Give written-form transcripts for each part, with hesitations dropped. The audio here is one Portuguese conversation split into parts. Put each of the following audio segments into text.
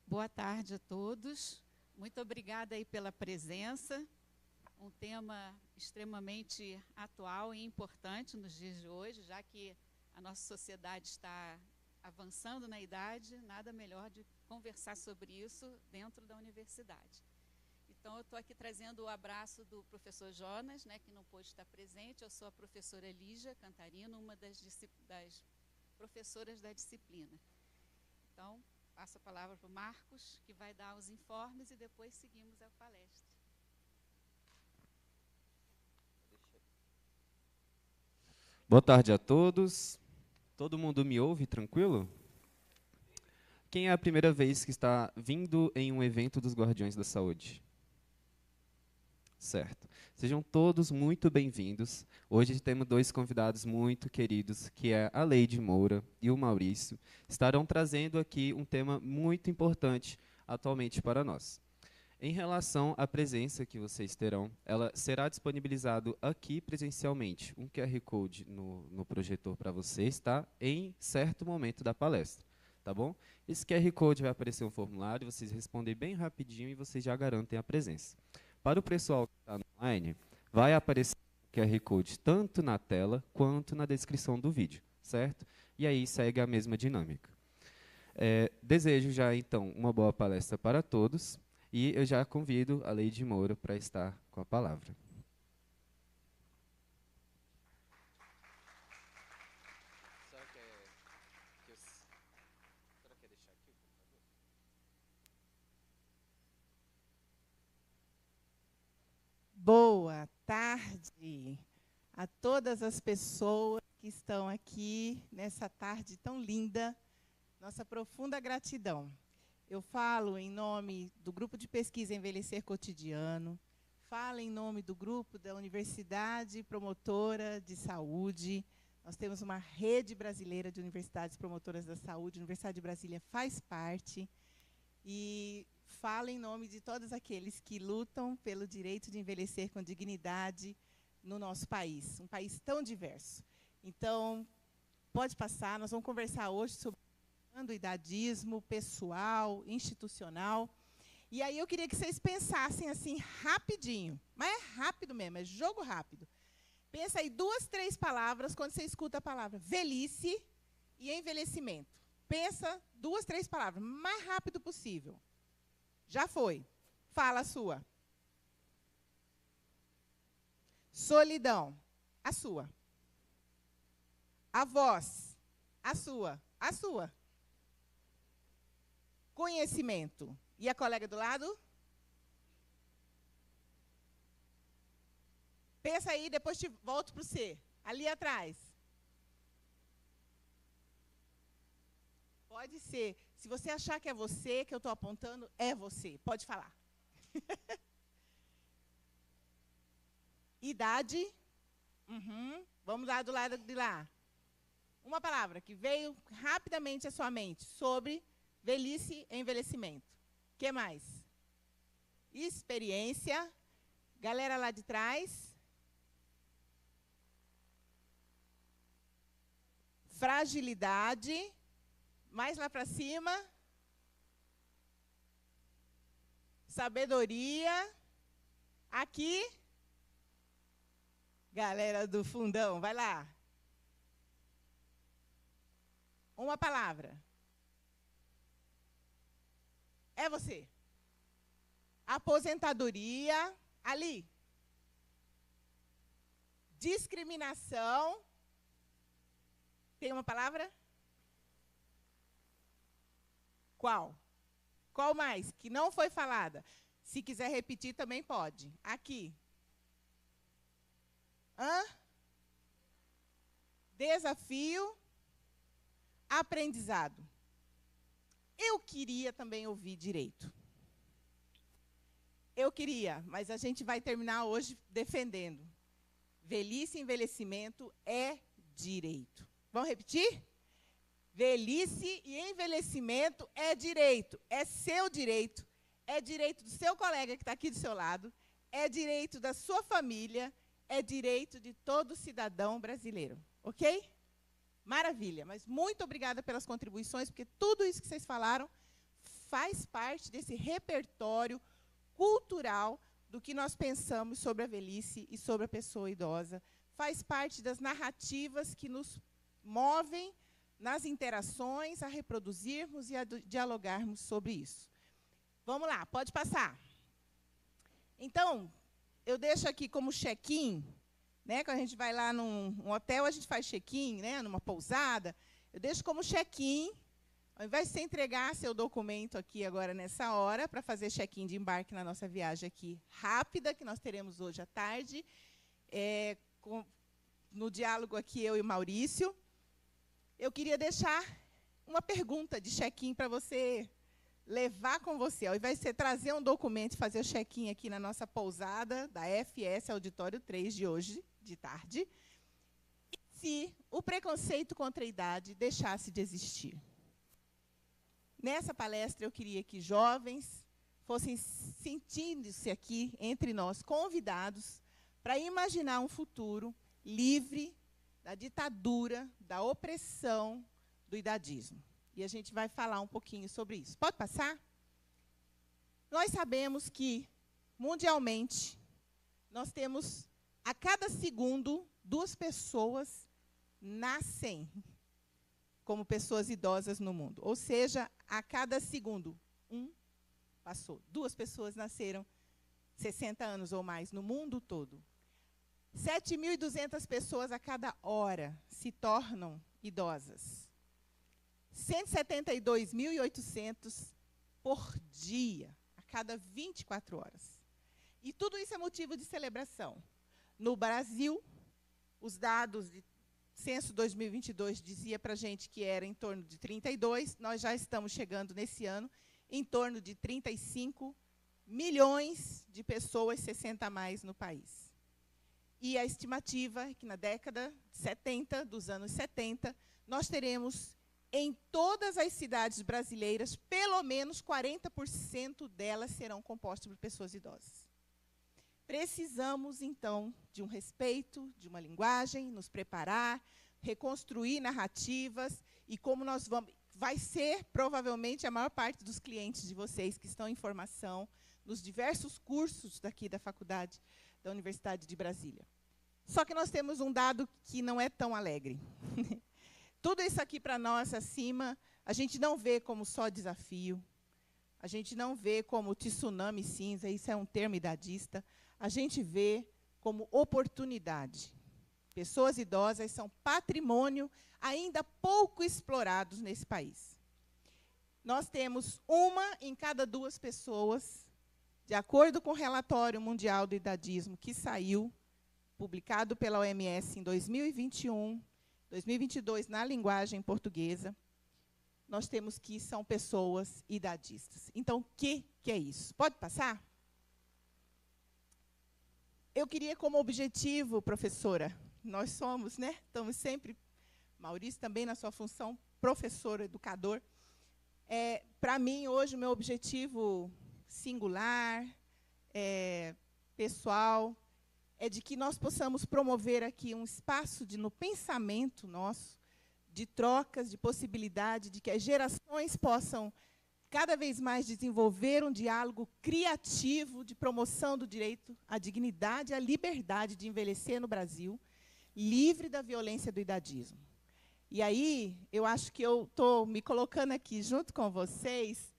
Boa tarde a todos. Muito obrigada aí pela presença. Um tema extremamente atual e importante nos dias de hoje, já que a nossa sociedade está avançando na idade, nada melhor de conversar sobre isso dentro da universidade. Então, eu estou aqui trazendo o abraço do professor Jonas, né, que não pôde estar presente. Eu sou a professora Lígia Cantarino, uma das professoras da disciplina. Então, passo a palavra para o Marcos, que vai dar os informes e depois seguimos a palestra. Boa tarde a todos. Todo mundo me ouve tranquilo? Quem é a primeira vez que está vindo em um evento dos Guardiões da Saúde? Certo. Sejam todos muito bem-vindos. Hoje temos dois convidados muito queridos, que é a Leide Moura e o Maurício. Estarão trazendo aqui um tema muito importante atualmente para nós. Em relação à presença que vocês terão, ela será disponibilizado aqui presencialmente um QR Code no projetor para vocês, tá? Em certo momento da palestra, tá bom? Esse QR Code vai aparecer um formulário, vocês respondem bem rapidinho e vocês já garantem a presença. Para o pessoal que está online, vai aparecer o QR Code tanto na tela quanto na descrição do vídeo, certo? E aí segue a mesma dinâmica. Desejo já, então, uma boa palestra para todos. E eu já convido a Leide Moura para estar com a palavra. Boa tarde a todas as pessoas que estão aqui nessa tarde tão linda. Nossa profunda gratidão. Eu falo em nome do Grupo de Pesquisa Envelhecer Cotidiano, falo em nome do grupo da Universidade Promotora de Saúde. Nós temos uma rede brasileira de universidades promotoras da saúde, a Universidade de Brasília faz parte. E falo em nome de todos aqueles que lutam pelo direito de envelhecer com dignidade no nosso país, um país tão diverso. Então, pode passar, nós vamos conversar hoje sobre o idadismo pessoal, institucional. E aí eu queria que vocês pensassem assim, rapidinho. Mas é rápido mesmo, é jogo rápido. Pensa aí 2, 3 palavras quando você escuta a palavra velhice e envelhecimento. Pensa 2, 3 palavras, mais rápido possível. Já foi. Fala a sua. Solidão, a sua. A voz, a sua. A sua. Conhecimento. E a colega do lado? Pensa aí, depois volto para o C. Ali atrás. Pode ser. Se você achar que é você, que eu estou apontando, é você. Pode falar. Idade. Vamos lá do lado de lá. Uma palavra que veio rapidamente à sua mente sobre velhice e envelhecimento. O que mais? Experiência. Galera lá de trás. Fragilidade. Mais lá para cima. Sabedoria. Aqui. Galera do fundão, vai lá. Uma palavra. É você. Aposentadoria. Ali. Discriminação. Tem uma palavra? Qual? Qual mais? Que não foi falada. Se quiser repetir, também pode. Aqui. Desafio. Aprendizado. Eu queria também ouvir direito. Eu queria, mas a gente vai terminar hoje defendendo. Velhice e envelhecimento é direito. Vamos repetir? Velhice e envelhecimento é direito. É seu direito. É direito do seu colega que está aqui do seu lado. É direito da sua família. É direito de todo cidadão brasileiro. Ok? Maravilha. Mas muito obrigada pelas contribuições, porque tudo isso que vocês falaram faz parte desse repertório cultural do que nós pensamos sobre a velhice e sobre a pessoa idosa. Faz parte das narrativas que nos movem nas interações a reproduzirmos e a dialogarmos sobre isso. Vamos lá, pode passar. Então, eu deixo aqui como check-in, né, quando a gente vai lá num hotel, a gente faz check-in, né, numa pousada, eu deixo como check-in, ao invés de você entregar seu documento aqui agora nessa hora, para fazer check-in de embarque na nossa viagem aqui rápida, que nós teremos hoje à tarde, no diálogo aqui eu e o Maurício, eu queria deixar uma pergunta de check-in para você levar com você. Ao invés de você trazer um documento e fazer o check-in aqui na nossa pousada da FS Auditório 3 de hoje, de tarde, e se o preconceito contra a idade deixasse de existir? Nessa palestra, eu queria que jovens fossem sentindo-se aqui, entre nós, convidados para imaginar um futuro livre da ditadura, da opressão, do idadismo. E a gente vai falar um pouquinho sobre isso. Pode passar? Nós sabemos que, mundialmente, nós temos, a cada segundo, 2 pessoas nascem como pessoas idosas no mundo. Ou seja, a cada segundo, 1 passou. 2 pessoas nasceram 60 anos ou mais no mundo todo. 7.200 pessoas a cada hora se tornam idosas. 172.800 por dia, a cada 24 horas. E tudo isso é motivo de celebração. No Brasil, os dados de Censo 2022 dizia para a gente que era em torno de 32, nós já estamos chegando nesse ano em torno de 35 milhões de pessoas 60 a mais no país. E a estimativa é que na década de 70, dos anos 70, nós teremos em todas as cidades brasileiras, pelo menos 40% delas serão compostas por pessoas idosas. Precisamos, então, de um respeito, de uma linguagem, nos preparar, reconstruir narrativas, e como nós vamos... Vai ser, provavelmente, a maior parte dos clientes de vocês que estão em formação nos diversos cursos daqui da faculdade da Universidade de Brasília. Só que nós temos um dado que não é tão alegre. Tudo isso aqui para nós, acima, a gente não vê como só desafio, a gente não vê como tsunami cinza, isso é um termo idadista, a gente vê como oportunidade. Pessoas idosas são patrimônio ainda pouco explorados nesse país. Nós temos 1 em cada 2 pessoas, de acordo com o Relatório Mundial do Idadismo, que saiu, publicado pela OMS em 2021, 2022, na linguagem portuguesa, nós temos que são pessoas idadistas. Então, o que é isso? Pode passar? Eu queria como objetivo, professora, nós somos, né? Estamos sempre, Maurício também na sua função, professor, educador. Para mim, hoje, o meu objetivo singular, pessoal, é de que nós possamos promover aqui um espaço no pensamento nosso, de trocas, de possibilidade, de que as gerações possam cada vez mais desenvolver um diálogo criativo de promoção do direito à dignidade e à liberdade de envelhecer no Brasil, livre da violência do idadismo. E aí, eu acho que eu estou me colocando aqui junto com vocês,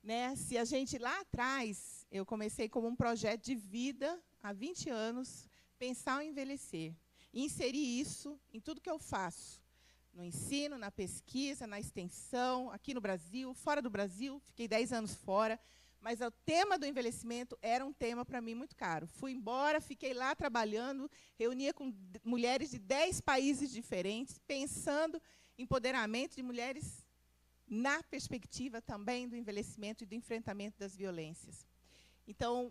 né? Se a gente lá atrás, eu comecei como um projeto de vida, há 20 anos, pensar em envelhecer, e inserir isso em tudo que eu faço, no ensino, na pesquisa, na extensão, aqui no Brasil, fora do Brasil, fiquei 10 anos fora, mas o tema do envelhecimento era um tema para mim muito caro. Fui embora, fiquei lá trabalhando, reunia com mulheres de 10 países diferentes, pensando em empoderamento de mulheres na perspectiva também do envelhecimento e do enfrentamento das violências. Então,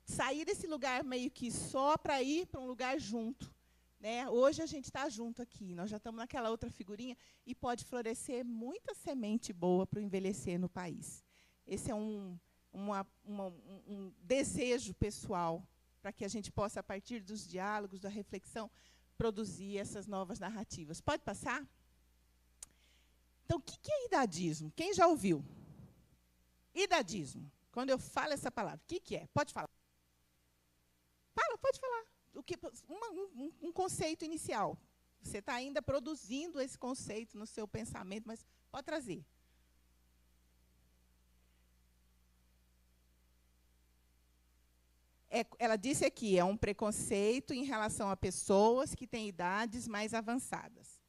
sair desse lugar meio que só para ir para um lugar junto. Né? Hoje a gente está junto aqui, nós já estamos naquela outra figurinha, e pode florescer muita semente boa para o envelhecer no país. Esse é um desejo pessoal, para que a gente possa, a partir dos diálogos, da reflexão, produzir essas novas narrativas. Pode passar? Então, o que é idadismo? Quem já ouviu? Idadismo. Quando eu falo essa palavra, o que é? Pode falar. Fala, pode falar. Um conceito inicial. Você está ainda produzindo esse conceito no seu pensamento, mas pode trazer. Ela disse aqui, é um preconceito em relação a pessoas que têm idades mais avançadas.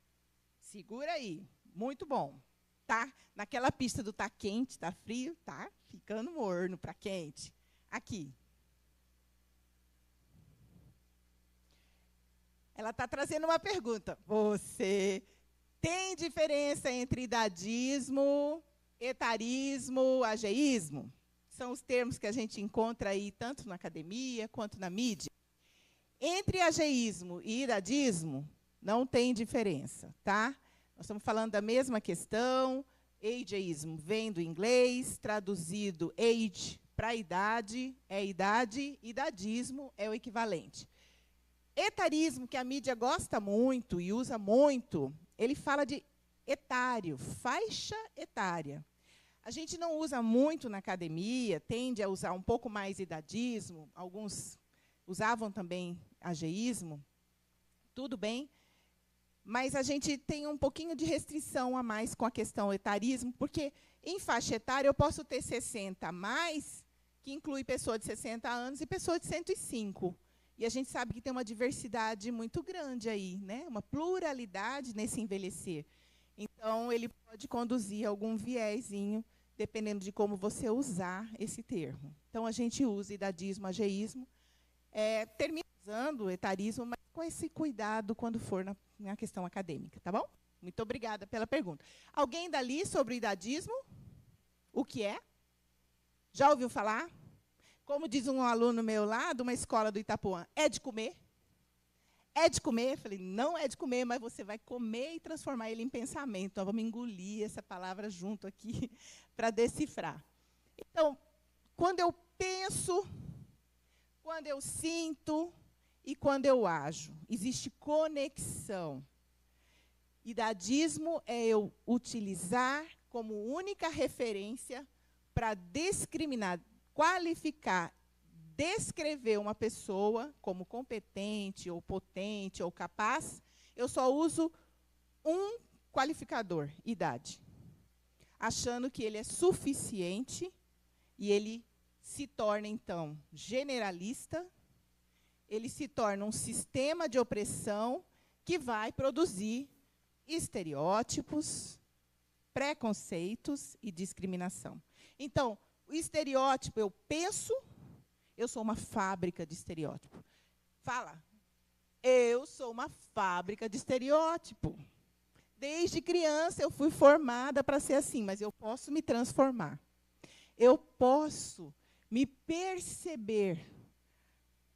Segura aí, muito bom. Tá naquela pista do tá quente, tá frio, tá ficando morno para quente. Aqui. Ela está trazendo uma pergunta. Você tem diferença entre idadismo, etarismo, ageísmo? São os termos que a gente encontra aí tanto na academia quanto na mídia. Entre ageísmo e idadismo, não tem diferença, tá? Nós estamos falando da mesma questão. Ageismo vem do inglês, traduzido age para idade, é idade, idadismo é o equivalente. Etarismo, que a mídia gosta muito e usa muito, ele fala de etário, faixa etária. A gente não usa muito na academia, tende a usar um pouco mais idadismo, alguns usavam também ageísmo, tudo bem, mas a gente tem um pouquinho de restrição a mais com a questão etarismo, porque em faixa etária eu posso ter 60 a mais, que inclui pessoa de 60 anos e pessoa de 105. E a gente sabe que tem uma diversidade muito grande aí, né? Uma pluralidade nesse envelhecer. Então, ele pode conduzir algum viezinho, dependendo de como você usar esse termo. Então, a gente usa idadismo, ageísmo, termina usando o etarismo, mas com esse cuidado quando for na questão acadêmica, tá bom? Muito obrigada pela pergunta. Alguém dali sobre o idadismo? O que é? Já ouviu falar? Como diz um aluno meu lá, de uma escola do Itapuã, é de comer? É de comer? Eu falei, não é de comer, mas você vai comer e transformar ele em pensamento. Então, vamos engolir essa palavra junto aqui para decifrar. Então, quando eu penso, quando eu sinto e quando eu ajo, existe conexão. Idadismo é eu utilizar como única referência para discriminar, qualificar, descrever uma pessoa como competente, ou potente, ou capaz, eu só uso um qualificador, idade, achando que ele é suficiente e ele se torna, então, generalista, ele se torna um sistema de opressão que vai produzir estereótipos, preconceitos e discriminação. Então, o estereótipo, eu penso, eu sou uma fábrica de estereótipo. Fala, eu sou uma fábrica de estereótipo. Desde criança eu fui formada para ser assim, mas eu posso me transformar. Eu posso me perceber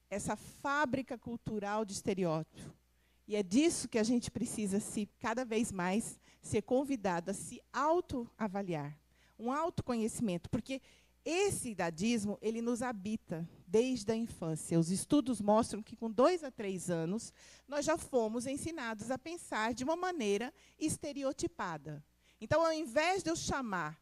essa fábrica cultural de estereótipo. E é disso que a gente precisa cada vez mais ser convidado a se autoavaliar. Um autoconhecimento, porque esse idadismo, ele nos habita desde a infância. Os estudos mostram que, com 2 a 3 anos, nós já fomos ensinados a pensar de uma maneira estereotipada. Então, ao invés de eu chamar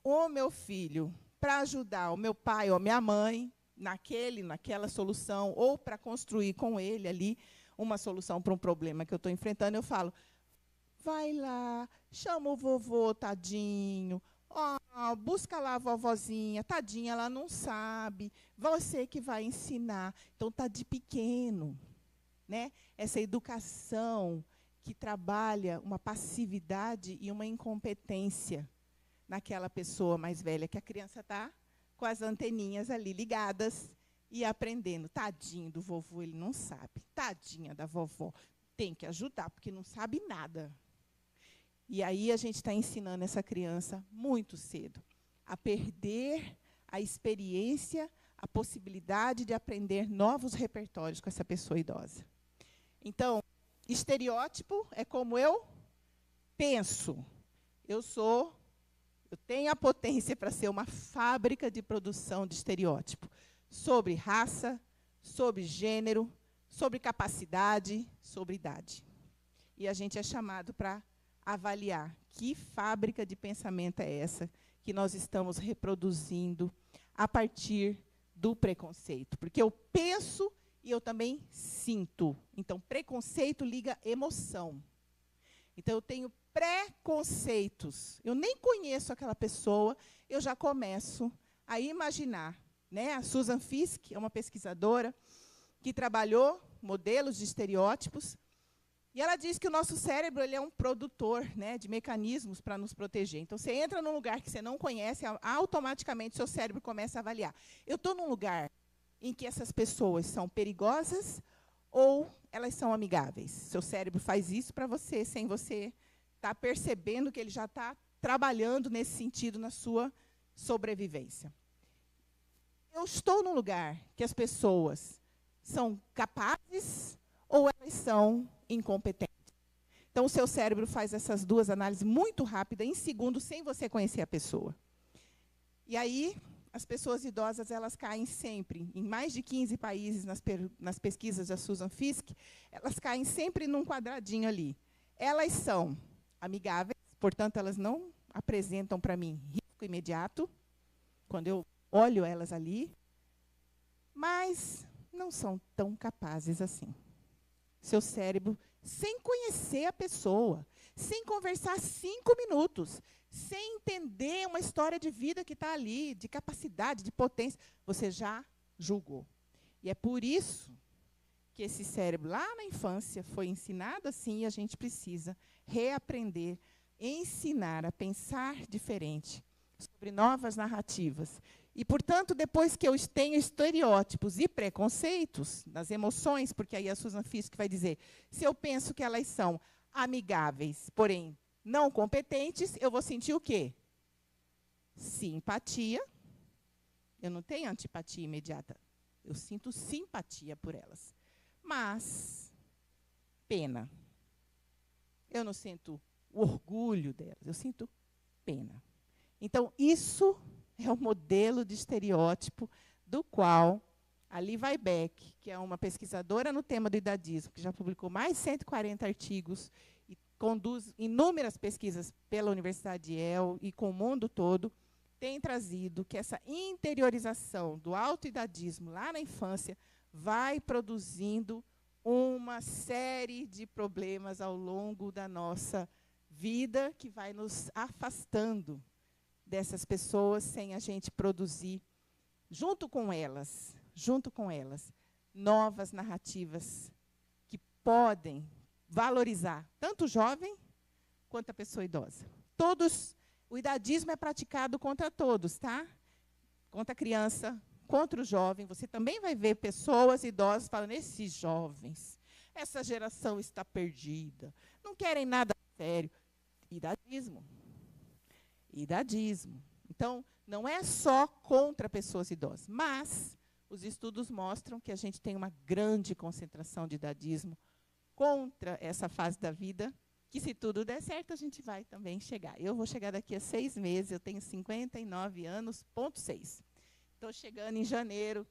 o meu filho para ajudar o meu pai ou a minha mãe naquela solução, ou para construir com ele ali uma solução para um problema que eu estou enfrentando, eu falo, vai lá, chama o vovô, tadinho, busca lá a vovozinha, tadinha, ela não sabe, você que vai ensinar. Então, está de pequeno, né? Essa educação que trabalha uma passividade e uma incompetência naquela pessoa mais velha, que a criança está com as anteninhas ali ligadas e aprendendo. Tadinho do vovô, ele não sabe. Tadinha da vovó, tem que ajudar, porque não sabe nada. E aí a gente está ensinando essa criança muito cedo a perder a experiência, a possibilidade de aprender novos repertórios com essa pessoa idosa. Então, estereótipo é como eu penso. Eu tenho a potência para ser uma fábrica de produção de estereótipo sobre raça, sobre gênero, sobre capacidade, sobre idade. E a gente é chamado para avaliar que fábrica de pensamento é essa que nós estamos reproduzindo a partir do preconceito. Porque eu penso e eu também sinto. Então, preconceito liga emoção. Então, eu tenho preconceitos. Eu nem conheço aquela pessoa, eu já começo a imaginar. Né? A Susan Fiske é uma pesquisadora que trabalhou modelos de estereótipos, e ela diz que o nosso cérebro ele é um produtor, né, de mecanismos para nos proteger. Então, você entra num lugar que você não conhece, automaticamente seu cérebro começa a avaliar. Eu estou num lugar em que essas pessoas são perigosas ou elas são amigáveis? Seu cérebro faz isso para você, sem você estar percebendo que ele já está trabalhando nesse sentido na sua sobrevivência. Eu estou num lugar que as pessoas são capazes ou elas são incompetentes? Então, o seu cérebro faz essas duas análises muito rápidas, em segundos, sem você conhecer a pessoa. E aí, as pessoas idosas elas caem sempre, em mais de 15 países, nas pesquisas da Susan Fiske, elas caem sempre num quadradinho ali. Elas são amigáveis, portanto, elas não apresentam para mim risco imediato, quando eu olho elas ali, mas não são tão capazes assim. Seu cérebro, sem conhecer a pessoa, sem conversar 5 minutos, sem entender uma história de vida que está ali, de capacidade, de potência, você já julgou. E é por isso que esse cérebro, lá na infância, foi ensinado assim, e a gente precisa reaprender, ensinar a pensar diferente, sobre novas narrativas. E, portanto, depois que eu tenho estereótipos e preconceitos nas emoções, porque aí a Susan Fiske vai dizer, se eu penso que elas são amigáveis, porém não competentes, eu vou sentir o quê? Simpatia. Eu não tenho antipatia imediata. Eu sinto simpatia por elas. Mas, pena. Eu não sinto orgulho delas, eu sinto pena. Então, isso é o modelo de estereótipo do qual a Lee Weibach, que é uma pesquisadora no tema do idadismo, que já publicou mais de 140 artigos e conduz inúmeras pesquisas pela Universidade de Yale e com o mundo todo, tem trazido que essa interiorização do autoidadismo lá na infância vai produzindo uma série de problemas ao longo da nossa vida que vai nos afastando dessas pessoas sem a gente produzir, junto com elas, novas narrativas que podem valorizar tanto o jovem quanto a pessoa idosa. O idadismo é praticado contra todos, tá? Contra a criança, contra o jovem. Você também vai ver pessoas idosas falando, esses jovens, essa geração está perdida, não querem nada sério. Idadismo. Idadismo. Então, não é só contra pessoas idosas, mas os estudos mostram que a gente tem uma grande concentração de idadismo contra essa fase da vida, que se tudo der certo, a gente vai também chegar. Eu vou chegar daqui a 6 meses, eu tenho 59 anos, ponto 6. Estou chegando em janeiro,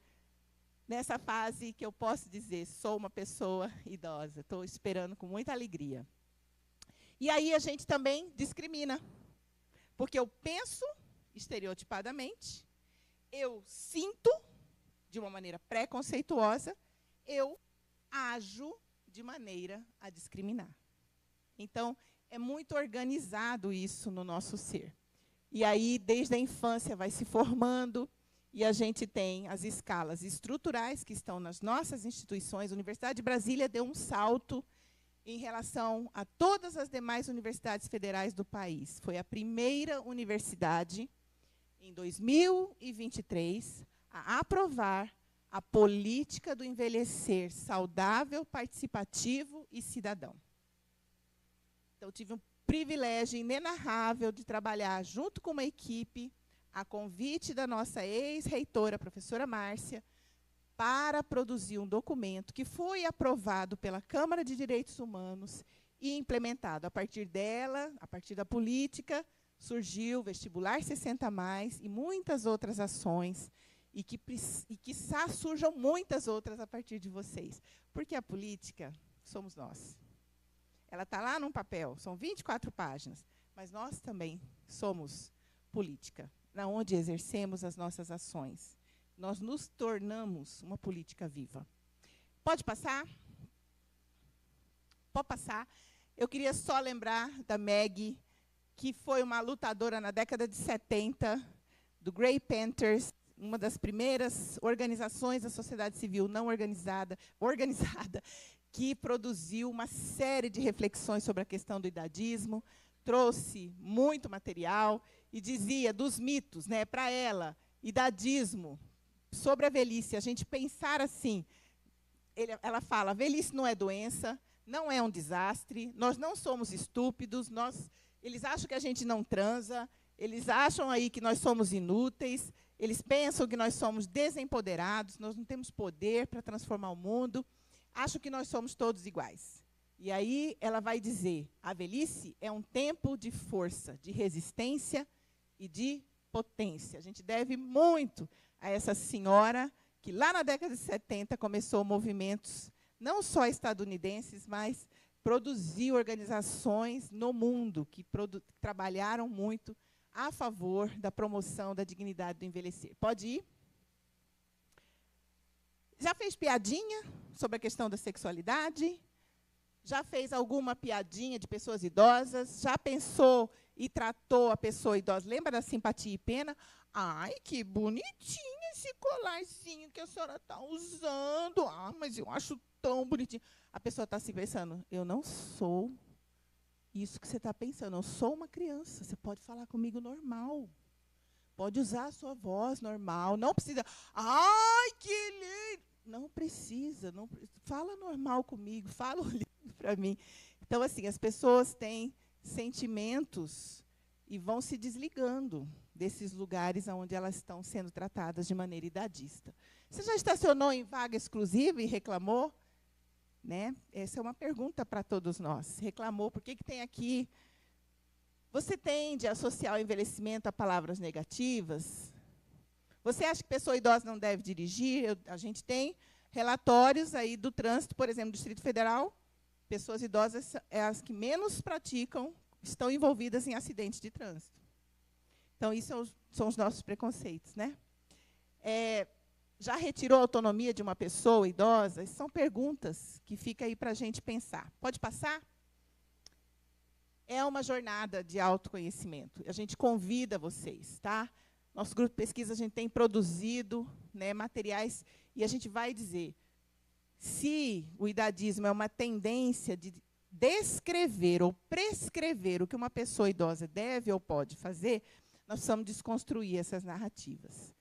nessa fase que eu posso dizer, sou uma pessoa idosa. Estou esperando com muita alegria. E aí a gente também discrimina. Porque eu penso estereotipadamente, eu sinto de uma maneira preconceituosa, eu ajo de maneira a discriminar. Então, é muito organizado isso no nosso ser. E aí, desde a infância, vai se formando, e a gente tem as escalas estruturais que estão nas nossas instituições. A Universidade de Brasília deu um salto em relação a todas as demais universidades federais do país. Foi a primeira universidade, em 2023, a aprovar a política do envelhecer saudável, participativo e cidadão. Então, eu tive um privilégio inenarrável de trabalhar junto com uma equipe, a convite da nossa ex-reitora, a professora Márcia, para produzir um documento que foi aprovado pela Câmara de Direitos Humanos e implementado. A partir dela, a partir da política, surgiu o Vestibular 60+, e muitas outras ações, e quiçá surjam muitas outras a partir de vocês. Porque a política somos nós. Ela está lá num papel, são 24 páginas. Mas nós também somos política, onde exercemos as nossas ações. Nós nos tornamos uma política viva. Pode passar? Pode passar. Eu queria só lembrar da Maggie, que foi uma lutadora na década de 70, do Grey Panthers, uma das primeiras organizações da sociedade civil não organizada, que produziu uma série de reflexões sobre a questão do idadismo, trouxe muito material e dizia dos mitos, né, para ela, idadismo, sobre a velhice, a gente pensar assim, ela fala, a velhice não é doença, não é um desastre, nós não somos estúpidos, eles acham que a gente não transa, eles acham aí que nós somos inúteis, eles pensam que nós somos desempoderados, nós não temos poder para transformar o mundo, acham que nós somos todos iguais. E aí ela vai dizer, a velhice é um tempo de força, de resistência e de potência. A gente deve muito a essa senhora que lá na década de 70 começou movimentos, não só estadunidenses, mas produziu organizações no mundo que trabalharam muito a favor da promoção da dignidade do envelhecer. Pode ir? Já fez piadinha sobre a questão da sexualidade? Já fez alguma piadinha de pessoas idosas? Já pensou e tratou a pessoa idosa? Lembra da simpatia e pena? Ai, que bonitinho esse colarzinho que a senhora está usando. Ah, mas eu acho tão bonitinho. A pessoa está se pensando, eu não sou isso que você está pensando. Eu sou uma criança. Você pode falar comigo normal. Pode usar a sua voz normal. Não precisa. Ai, que lindo. Não precisa. Não, fala normal comigo. Fala olhando para mim. Então, assim, as pessoas têm sentimentos e vão se desligando desses lugares onde elas estão sendo tratadas de maneira idadista. Você já estacionou em vaga exclusiva e reclamou? Né? Essa é uma pergunta para todos nós. Reclamou, por que tem aqui? Você tende a associar o envelhecimento a palavras negativas? Você acha que pessoa idosa não deve dirigir? A gente tem relatórios aí do trânsito, por exemplo, do Distrito Federal. Pessoas idosas são as que menos praticam, estão envolvidas em acidentes de trânsito. Então, isso são os nossos preconceitos, né? Já retirou a autonomia de uma pessoa idosa? São perguntas que fica aí para a gente pensar. Pode passar? É uma jornada de autoconhecimento. A gente convida vocês, tá? Nosso grupo de pesquisa, a gente tem produzido, né, materiais, e a gente vai dizer, se o idadismo é uma tendência de descrever ou prescrever o que uma pessoa idosa deve ou pode fazer, nós precisamos desconstruir essas narrativas.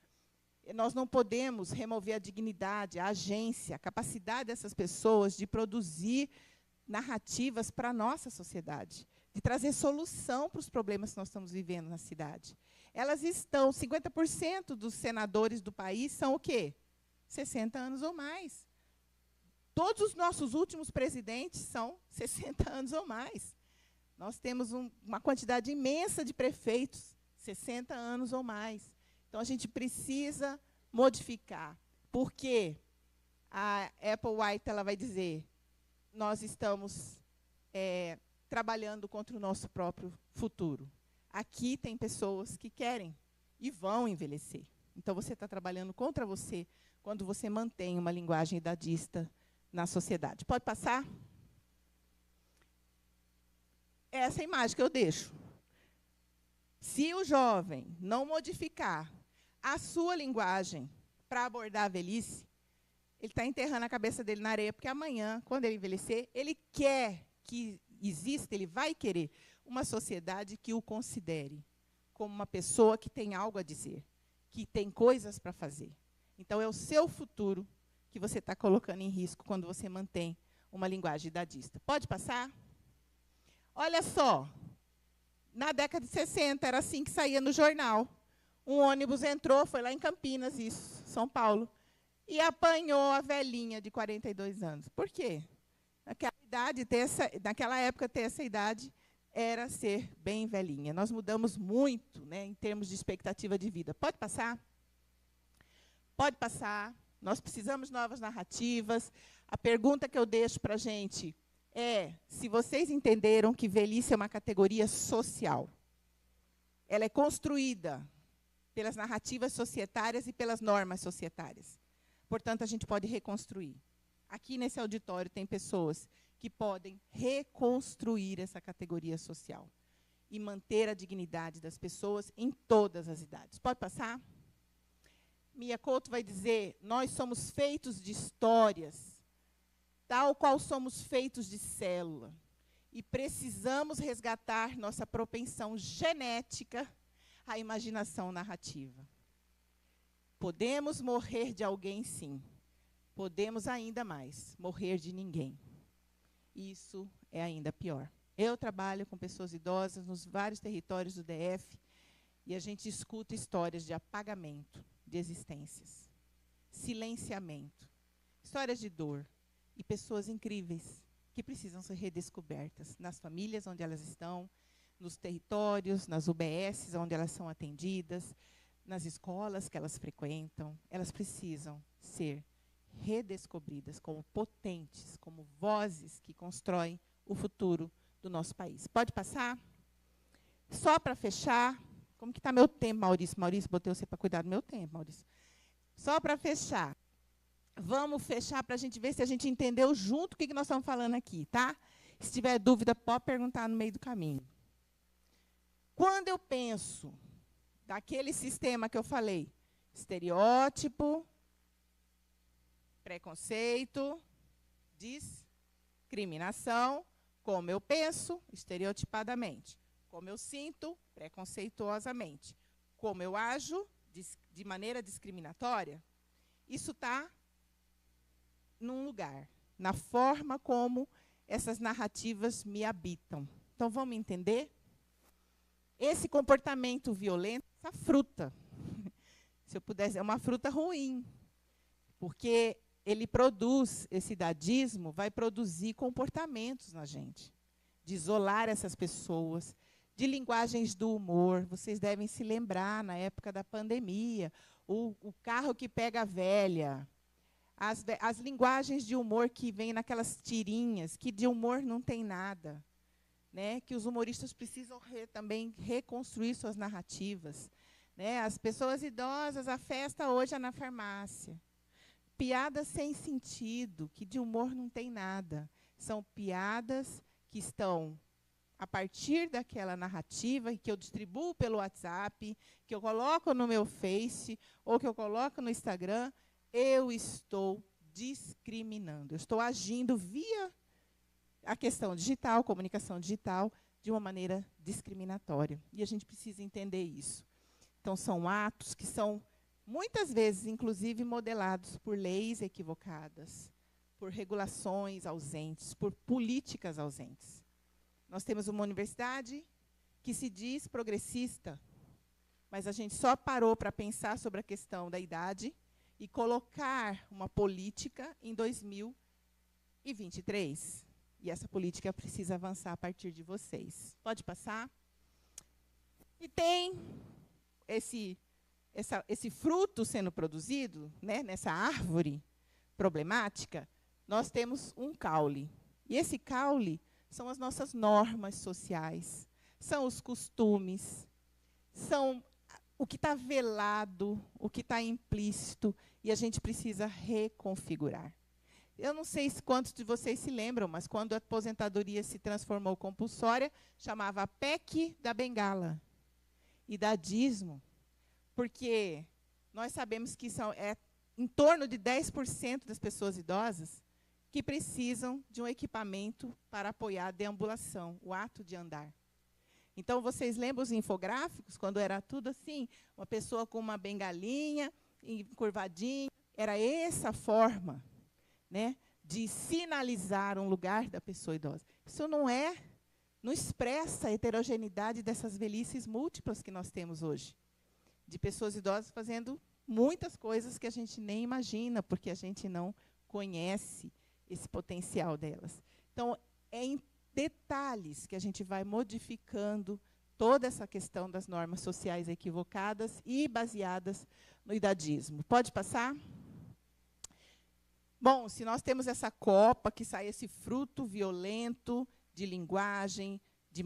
Nós não podemos remover a dignidade, a agência, a capacidade dessas pessoas de produzir narrativas para a nossa sociedade, de trazer solução para os problemas que nós estamos vivendo na cidade. Elas estão, 50% dos senadores do país são o quê? 60 anos ou mais. Todos os nossos últimos presidentes são 60 anos ou mais. Nós temos uma quantidade imensa de prefeitos, 60 anos ou mais. Então, a gente precisa modificar. Porque a Apple White ela vai dizer, nós estamos trabalhando contra o nosso próprio futuro. Aqui tem pessoas que querem e vão envelhecer. Então, você está trabalhando contra você quando você mantém uma linguagem idadista na sociedade. Pode passar? Essa é a imagem que eu deixo. Se o jovem não modificar a sua linguagem para abordar a velhice, ele está enterrando a cabeça dele na areia, porque amanhã, quando ele envelhecer, ele quer que exista, ele vai querer uma sociedade que o considere como uma pessoa que tem algo a dizer, que tem coisas para fazer. Então, é o seu futuro que você está colocando em risco quando você mantém uma linguagem idadista. Pode passar? Olha só, na década de 60, era assim que saía no jornal. Um ônibus entrou, foi lá em Campinas, isso, São Paulo, e apanhou a velhinha de 42 anos. Por quê? Naquela época, ter essa idade era ser bem velhinha. Nós mudamos muito, né, em termos de expectativa de vida. Pode passar? Pode passar. Nós precisamos de novas narrativas. A pergunta que eu deixo para a gente, se vocês entenderam que velhice é uma categoria social. Ela é construída pelas narrativas societárias e pelas normas societárias. Portanto, a gente pode reconstruir. Aqui nesse auditório tem pessoas que podem reconstruir essa categoria social e manter a dignidade das pessoas em todas as idades. Pode passar? Mia Couto vai dizer, nós somos feitos de histórias, tal qual somos feitos de célula, e precisamos resgatar nossa propensão genética à imaginação narrativa. Podemos morrer de alguém, sim. Podemos ainda mais, morrer de ninguém. Isso é ainda pior. Eu trabalho com pessoas idosas nos vários territórios do DF e a gente escuta histórias de apagamento de existências, silenciamento, histórias de dor e pessoas incríveis que precisam ser redescobertas nas famílias onde elas estão, nos territórios, nas UBSs onde elas são atendidas, nas escolas que elas frequentam. Elas precisam ser redescobridas como potentes, como vozes que constroem o futuro do nosso país. Pode passar? Só para fechar, como que está meu tempo, Maurício? Maurício, botei você para cuidar do meu tempo, Maurício. Só para fechar. Vamos fechar para a gente ver se a gente entendeu junto o que nós estamos falando aqui, tá? Se tiver dúvida, pode perguntar no meio do caminho. Quando eu penso daquele sistema que eu falei, estereótipo, preconceito, discriminação, como eu penso, estereotipadamente, como eu sinto, preconceituosamente, como eu ajo, de maneira discriminatória, isso está num lugar, na forma como essas narrativas me habitam. Então, vamos entender? Esse comportamento violento, essa fruta, se eu pudesse, é uma fruta ruim, porque ele produz, esse dadismo vai produzir comportamentos na gente, de isolar essas pessoas, de linguagens do humor. Vocês devem se lembrar, na época da pandemia, o carro que pega a velha, as linguagens de humor que vêm naquelas tirinhas, que de humor não tem nada, né? Que os humoristas precisam também reconstruir suas narrativas. Né? As pessoas idosas, a festa hoje é na farmácia. Piadas sem sentido, que de humor não tem nada. São piadas que estão a partir daquela narrativa que eu distribuo pelo WhatsApp, que eu coloco no meu Face, ou que eu coloco no Instagram, eu estou discriminando. Eu estou agindo via a questão digital, comunicação digital, de uma maneira discriminatória. E a gente precisa entender isso. Então, são atos que são, muitas vezes, inclusive, modelados por leis equivocadas, por regulações ausentes, por políticas ausentes. Nós temos uma universidade que se diz progressista, mas a gente só parou para pensar sobre a questão da idade e colocar uma política em 2023. E essa política precisa avançar a partir de vocês. Pode passar? E tem esse fruto sendo produzido, né, nessa árvore problemática, nós temos um caule. E esse caule são as nossas normas sociais, são os costumes, são o que está velado, o que está implícito, e a gente precisa reconfigurar. Eu não sei quantos de vocês se lembram, mas quando a aposentadoria se transformou compulsória, chamava PEC da Bengala, idadismo, porque nós sabemos que é em torno de 10% das pessoas idosas que precisam de um equipamento para apoiar a deambulação, o ato de andar. Então, vocês lembram os infográficos, quando era tudo assim, uma pessoa com uma bengalinha, encurvadinha, era essa forma, né, de sinalizar um lugar da pessoa idosa. Isso não expressa a heterogeneidade dessas velhices múltiplas que nós temos hoje, de pessoas idosas fazendo muitas coisas que a gente nem imagina, porque a gente não conhece esse potencial delas. Então, é em detalhes que a gente vai modificando toda essa questão das normas sociais equivocadas e baseadas no idadismo. Pode passar? Bom, se nós temos essa copa, que sai esse fruto violento de linguagem, de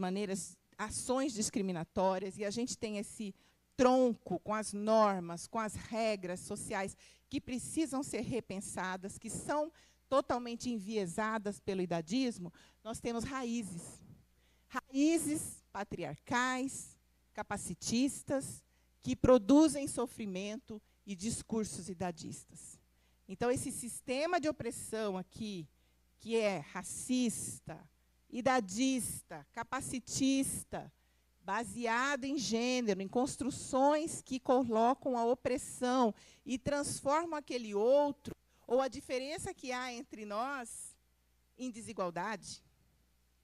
ações discriminatórias, e a gente tem esse tronco com as normas, com as regras sociais que precisam ser repensadas, que são totalmente enviesadas pelo idadismo, nós temos raízes. Raízes patriarcais, capacitistas, que produzem sofrimento e discursos idadistas. Então, esse sistema de opressão aqui, que é racista, idadista, capacitista, baseado em gênero, em construções que colocam a opressão e transformam aquele outro, ou a diferença que há entre nós, em desigualdade.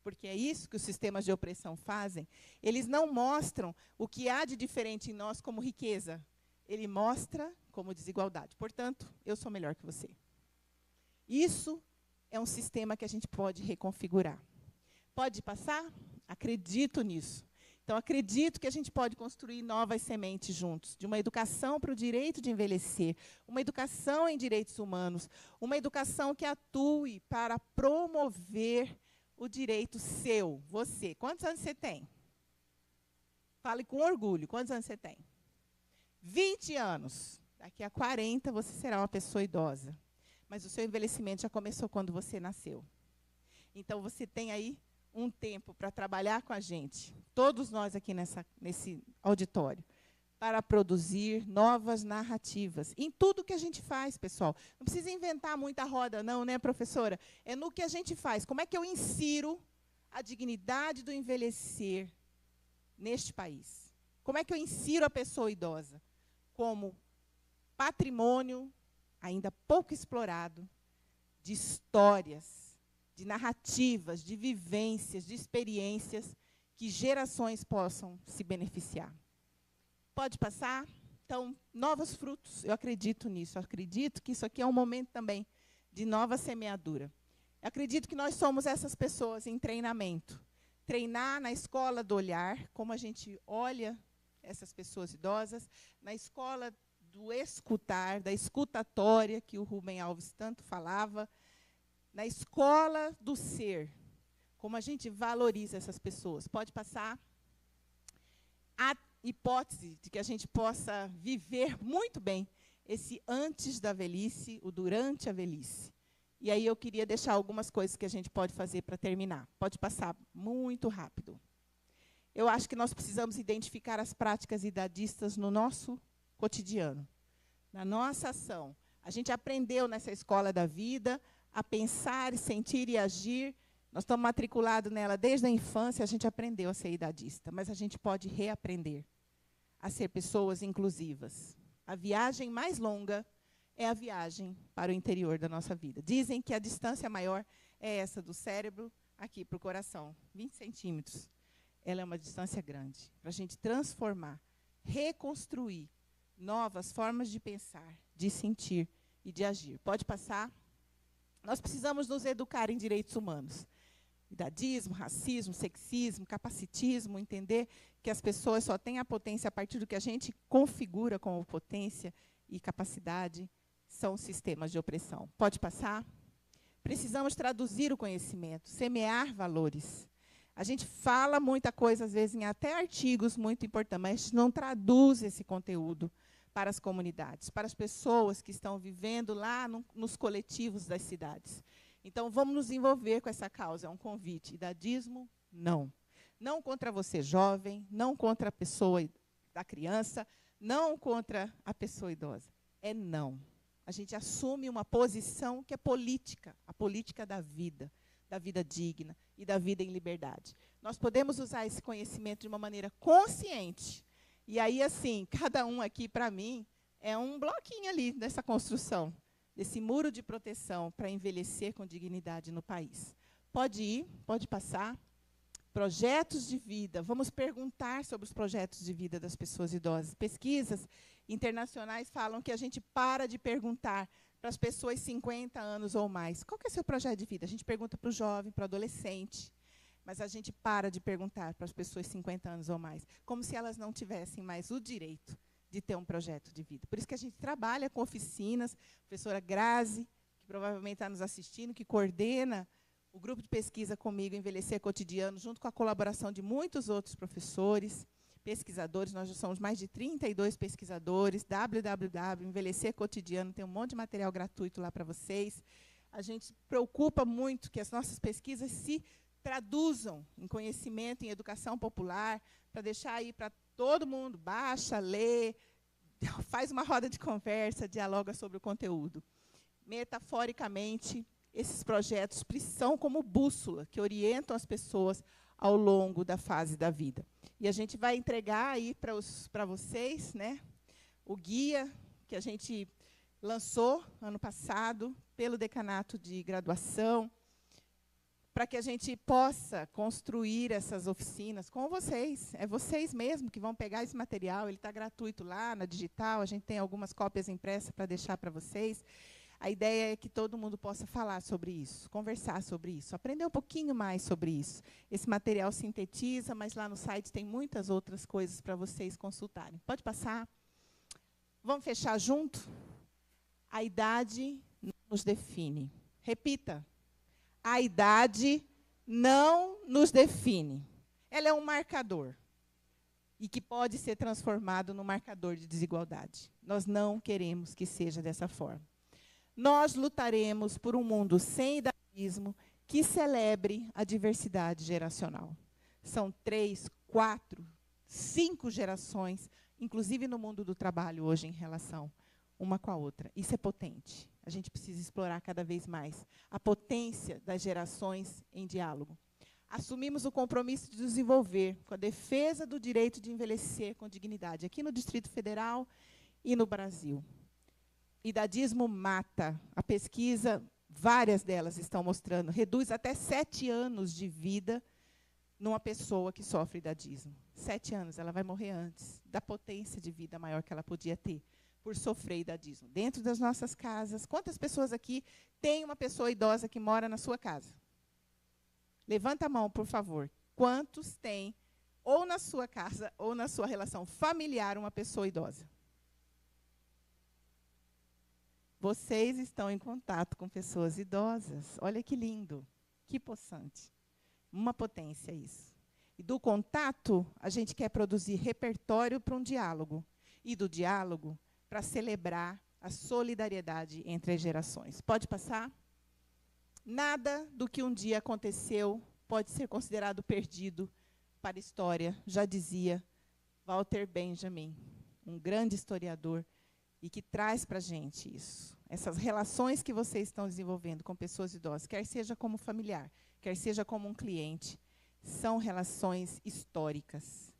Porque é isso que os sistemas de opressão fazem. Eles não mostram o que há de diferente em nós como riqueza. Ele mostra como desigualdade. Portanto, eu sou melhor que você. Isso é um sistema que a gente pode reconfigurar. Pode passar? Acredito nisso. Então, acredito que a gente pode construir novas sementes juntos, de uma educação para o direito de envelhecer, uma educação em direitos humanos, uma educação que atue para promover o direito seu, você. Quantos anos você tem? Fale com orgulho. Quantos anos você tem? 20 anos. Daqui a 40 você será uma pessoa idosa. Mas o seu envelhecimento já começou quando você nasceu. Então, você tem aí um tempo para trabalhar com a gente, todos nós aqui nesse auditório, para produzir novas narrativas. Em tudo que a gente faz, pessoal. Não precisa inventar muita roda, não, né, professora? É no que a gente faz. Como é que eu insiro a dignidade do envelhecer neste país? Como é que eu insiro a pessoa idosa como patrimônio ainda pouco explorado de histórias, de narrativas, de vivências, de experiências que gerações possam se beneficiar. Pode passar? Então, novos frutos, eu acredito nisso. Eu acredito que isso aqui é um momento também de nova semeadura. Eu acredito que nós somos essas pessoas em treinamento. Treinar na escola do olhar, como a gente olha essas pessoas idosas, na escola do escutar, da escutatória, que o Rubem Alves tanto falava, na escola do ser, como a gente valoriza essas pessoas. Pode passar? A hipótese de que a gente possa viver muito bem esse antes da velhice, o durante a velhice. E aí eu queria deixar algumas coisas que a gente pode fazer para terminar. Pode passar muito rápido. Eu acho que nós precisamos identificar as práticas idadistas no nosso cotidiano, na nossa ação. A gente aprendeu nessa escola da vida a pensar, sentir e agir. Nós estamos matriculados nela desde a infância, a gente aprendeu a ser idadista, mas a gente pode reaprender a ser pessoas inclusivas. A viagem mais longa é a viagem para o interior da nossa vida. Dizem que a distância maior é essa do cérebro aqui para o coração, 20 centímetros. Ela é uma distância grande, para a gente transformar, reconstruir novas formas de pensar, de sentir e de agir. Pode passar? Nós precisamos nos educar em direitos humanos. Idadismo, racismo, sexismo, capacitismo, entender que as pessoas só têm a potência a partir do que a gente configura como potência e capacidade, são sistemas de opressão. Pode passar? Precisamos traduzir o conhecimento, semear valores. A gente fala muita coisa, às vezes, em até artigos muito importantes, mas a gente não traduz esse conteúdo para as comunidades, para as pessoas que estão vivendo lá nos coletivos das cidades. Então, vamos nos envolver com essa causa. É um convite. Idadismo, não. Não contra você jovem, não contra a pessoa da criança, não contra a pessoa idosa. É não. A gente assume uma posição que é política, a política da vida digna e da vida em liberdade. Nós podemos usar esse conhecimento de uma maneira consciente. E aí, assim, cada um aqui, para mim, é um bloquinho ali dessa construção, desse muro de proteção para envelhecer com dignidade no país. Pode ir, pode passar. Projetos de vida. Vamos perguntar sobre os projetos de vida das pessoas idosas. Pesquisas internacionais falam que a gente para de perguntar para as pessoas 50 anos ou mais. Qual que é o seu projeto de vida? A gente pergunta para o jovem, para o adolescente. Mas a gente para de perguntar para as pessoas 50 anos ou mais, como se elas não tivessem mais o direito de ter um projeto de vida. Por isso que a gente trabalha com oficinas, a professora Grazi, que provavelmente está nos assistindo, que coordena o grupo de pesquisa comigo, Envelhecer Cotidiano, junto com a colaboração de muitos outros professores, pesquisadores. Nós já somos mais de 32 pesquisadores. Envelhecer Cotidiano, tem um monte de material gratuito lá para vocês. A gente se preocupa muito que as nossas pesquisas se traduzam em conhecimento, em educação popular, para deixar aí para todo mundo, baixa, lê, faz uma roda de conversa, dialoga sobre o conteúdo. Metaforicamente, esses projetos são como bússola, que orientam as pessoas ao longo da fase da vida. E a gente vai entregar aí para vocês, né, o guia que a gente lançou ano passado pelo Decanato de Graduação, para que a gente possa construir essas oficinas com vocês. É vocês mesmos que vão pegar esse material, ele está gratuito lá na digital, a gente tem algumas cópias impressas para deixar para vocês. A ideia é que todo mundo possa falar sobre isso, conversar sobre isso, aprender um pouquinho mais sobre isso. Esse material sintetiza, mas lá no site tem muitas outras coisas para vocês consultarem. Pode passar? Vamos fechar junto? A idade não nos define. Repita. A idade não nos define. Ela é um marcador e que pode ser transformado num marcador de desigualdade. Nós não queremos que seja dessa forma. Nós lutaremos por um mundo sem idadismo que celebre a diversidade geracional. São 3, 4, 5 gerações, inclusive no mundo do trabalho hoje, em relação uma com a outra. Isso é potente. A gente precisa explorar cada vez mais a potência das gerações em diálogo. Assumimos o compromisso de desenvolver com a defesa do direito de envelhecer com dignidade, aqui no Distrito Federal e no Brasil. Idadismo mata. A pesquisa, várias delas estão mostrando, reduz até 7 anos de vida numa pessoa que sofre idadismo. 7 anos, ela vai morrer antes da potência de vida maior que ela podia ter por sofrer idadismo. Dentro das nossas casas, quantas pessoas aqui têm uma pessoa idosa que mora na sua casa? Levanta a mão, por favor. Quantos têm, ou na sua casa, ou na sua relação familiar, uma pessoa idosa? Vocês estão em contato com pessoas idosas. Olha que lindo, que possante. Uma potência isso. E do contato, a gente quer produzir repertório para um diálogo. E do diálogo, para celebrar a solidariedade entre as gerações. Pode passar? Nada do que um dia aconteceu pode ser considerado perdido para a história, já dizia Walter Benjamin, um grande historiador, e que traz para a gente isso. Essas relações que vocês estão desenvolvendo com pessoas idosas, quer seja como familiar, quer seja como um cliente, são relações históricas.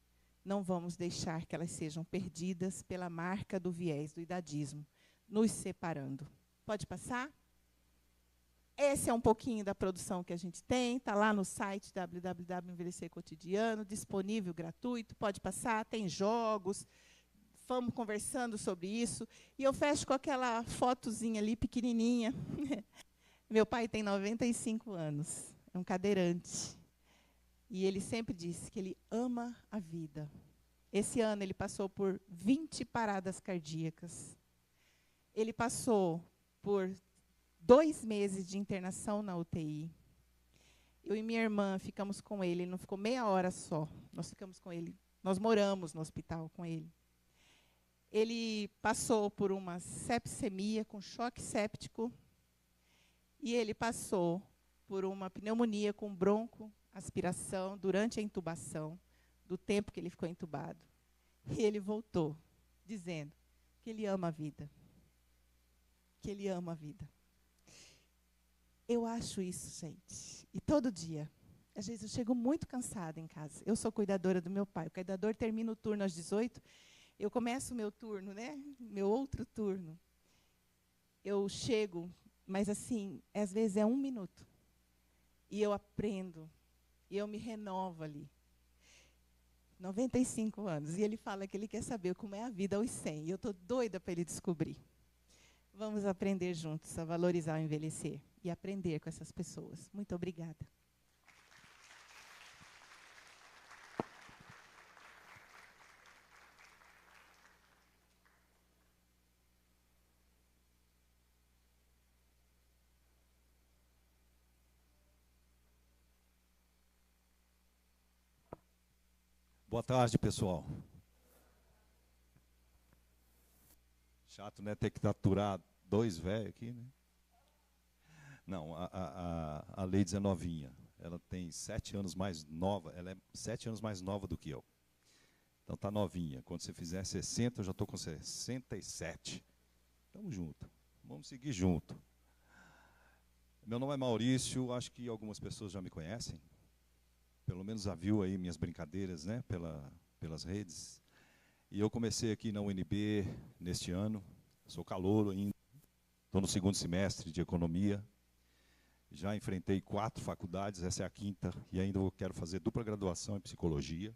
Não vamos deixar que elas sejam perdidas pela marca do viés do idadismo, nos separando. Pode passar? Esse é um pouquinho da produção que a gente tem, está lá no site www.envelhecer cotidiano, disponível, gratuito, pode passar, tem jogos, vamos conversando sobre isso. E eu fecho com aquela fotozinha ali, pequenininha. Meu pai tem 95 anos, é um cadeirante. E ele sempre disse que ele ama a vida. Esse ano ele passou por 20 paradas cardíacas. Ele passou por 2 meses de internação na UTI. Eu e minha irmã ficamos com ele, ele não ficou meia hora só. Nós ficamos com ele, nós moramos no hospital com ele. Ele passou por uma sepsemia com choque séptico e ele passou por uma pneumonia com broncoaspiração durante a intubação, do tempo que ele ficou entubado. E ele voltou, dizendo que ele ama a vida. Que ele ama a vida. Eu acho isso, gente. E todo dia. Às vezes eu chego muito cansada em casa. Eu sou cuidadora do meu pai. O cuidador termina o turno às 18. Eu começo o meu turno, né? Meu outro turno. Eu chego, mas assim, às vezes é 1 minuto. E eu aprendo. E eu me renovo ali. 95 anos. E ele fala que ele quer saber como é a vida aos 100. E eu estou doida para ele descobrir. Vamos aprender juntos a valorizar o envelhecer e aprender com essas pessoas. Muito obrigada. Boa tarde, pessoal. Chato, né? Ter que aturar dois velhos aqui, né? Não, a Leides é novinha. Ela tem 7 anos mais nova. Ela é 7 anos mais nova do que eu. Então tá novinha. Quando você fizer 60, eu já estou com 67. Estamos juntos. Vamos seguir junto. Meu nome é Maurício. Acho que algumas pessoas já me conhecem. Pelo menos já viu aí minhas brincadeiras, né? Pelas redes. E eu comecei aqui na UNB neste ano. Sou calouro ainda. Estou no 2º semestre de Economia. Já enfrentei 4 faculdades, essa é a 5ª, e ainda quero fazer dupla graduação em Psicologia.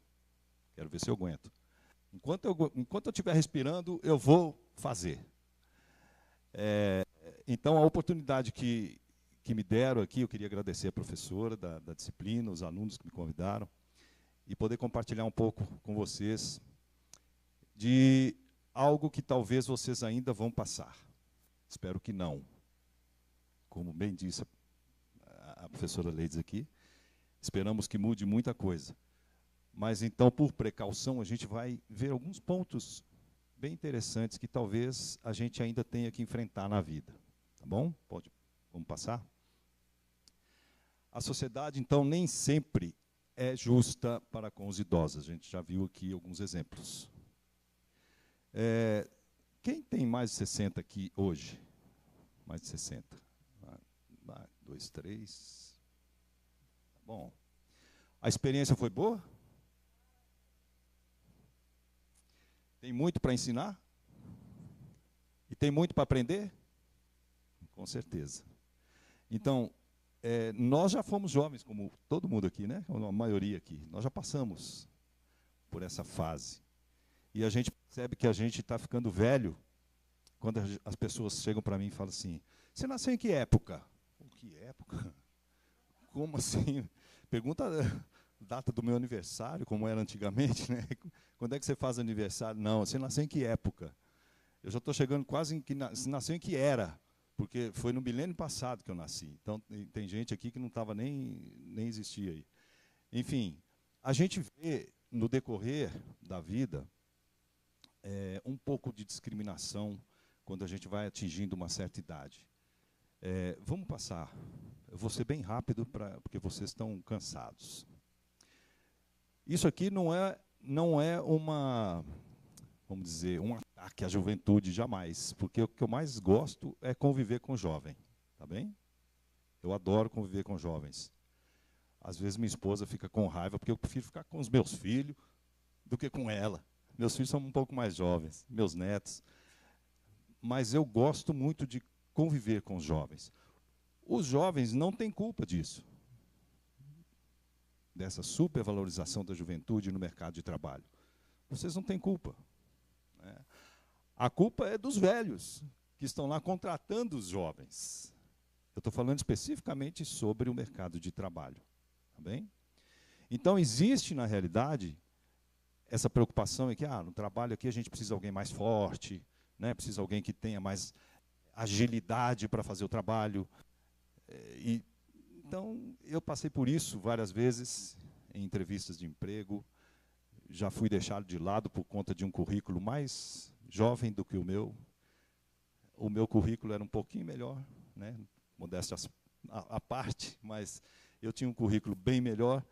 Quero ver se eu aguento. Enquanto eu estiver respirando, eu vou fazer. Então, a oportunidade que me deram aqui, eu queria agradecer a professora da disciplina, os alunos que me convidaram, e poder compartilhar um pouco com vocês de algo que talvez vocês ainda vão passar. Espero que não. Como bem disse a professora Leides aqui, esperamos que mude muita coisa. Mas, então, por precaução, a gente vai ver alguns pontos bem interessantes que talvez a gente ainda tenha que enfrentar na vida. Tá bom? Vamos passar? A sociedade, então, nem sempre é justa para com os idosos. A gente já viu aqui alguns exemplos. Quem tem mais de 60 aqui hoje? Mais de 60. 2, 3. Tá bom. A experiência foi boa? Tem muito para ensinar? E tem muito para aprender? Com certeza. Então, nós já fomos jovens, como todo mundo aqui, né? A maioria aqui. Nós já passamos por essa fase. E a gente percebe que a gente está ficando velho quando as pessoas chegam para mim e falam assim, você nasceu em que época? Que época? Como assim? Pergunta a data do meu aniversário, como era antigamente, né? Quando é que você faz aniversário? Não, você nasceu em que época? Eu já estou chegando quase em que nasceu em que era, porque foi no milênio passado que eu nasci. Então, tem gente aqui que não estava nem existia aí. Enfim, a gente vê no decorrer da vida um pouco de discriminação quando a gente vai atingindo uma certa idade. Vamos passar. Eu vou ser bem rápido, porque vocês estão cansados. Isso aqui não é vamos dizer, um ataque à juventude, jamais. Porque o que eu mais gosto é conviver com jovem. Tá bem? Eu adoro conviver com jovens. Às vezes minha esposa fica com raiva, porque eu prefiro ficar com os meus filhos do que com ela. Meus filhos são um pouco mais jovens, meus netos. Mas eu gosto muito de conviver com os jovens. Os jovens não têm culpa disso, dessa supervalorização da juventude no mercado de trabalho. Vocês não têm culpa. Né? A culpa é dos velhos, que estão lá contratando os jovens. Eu estou falando especificamente sobre o mercado de trabalho. Tá bem? Então, existe, na realidade, essa preocupação em que no trabalho aqui a gente precisa de alguém mais forte, né? Precisa de alguém que tenha mais agilidade para fazer o trabalho. Então, eu passei por isso várias vezes em entrevistas de emprego. Já fui deixado de lado por conta de um currículo mais jovem do que o meu. O meu currículo era um pouquinho melhor, né? Modéstia à parte, mas eu tinha um currículo bem melhor,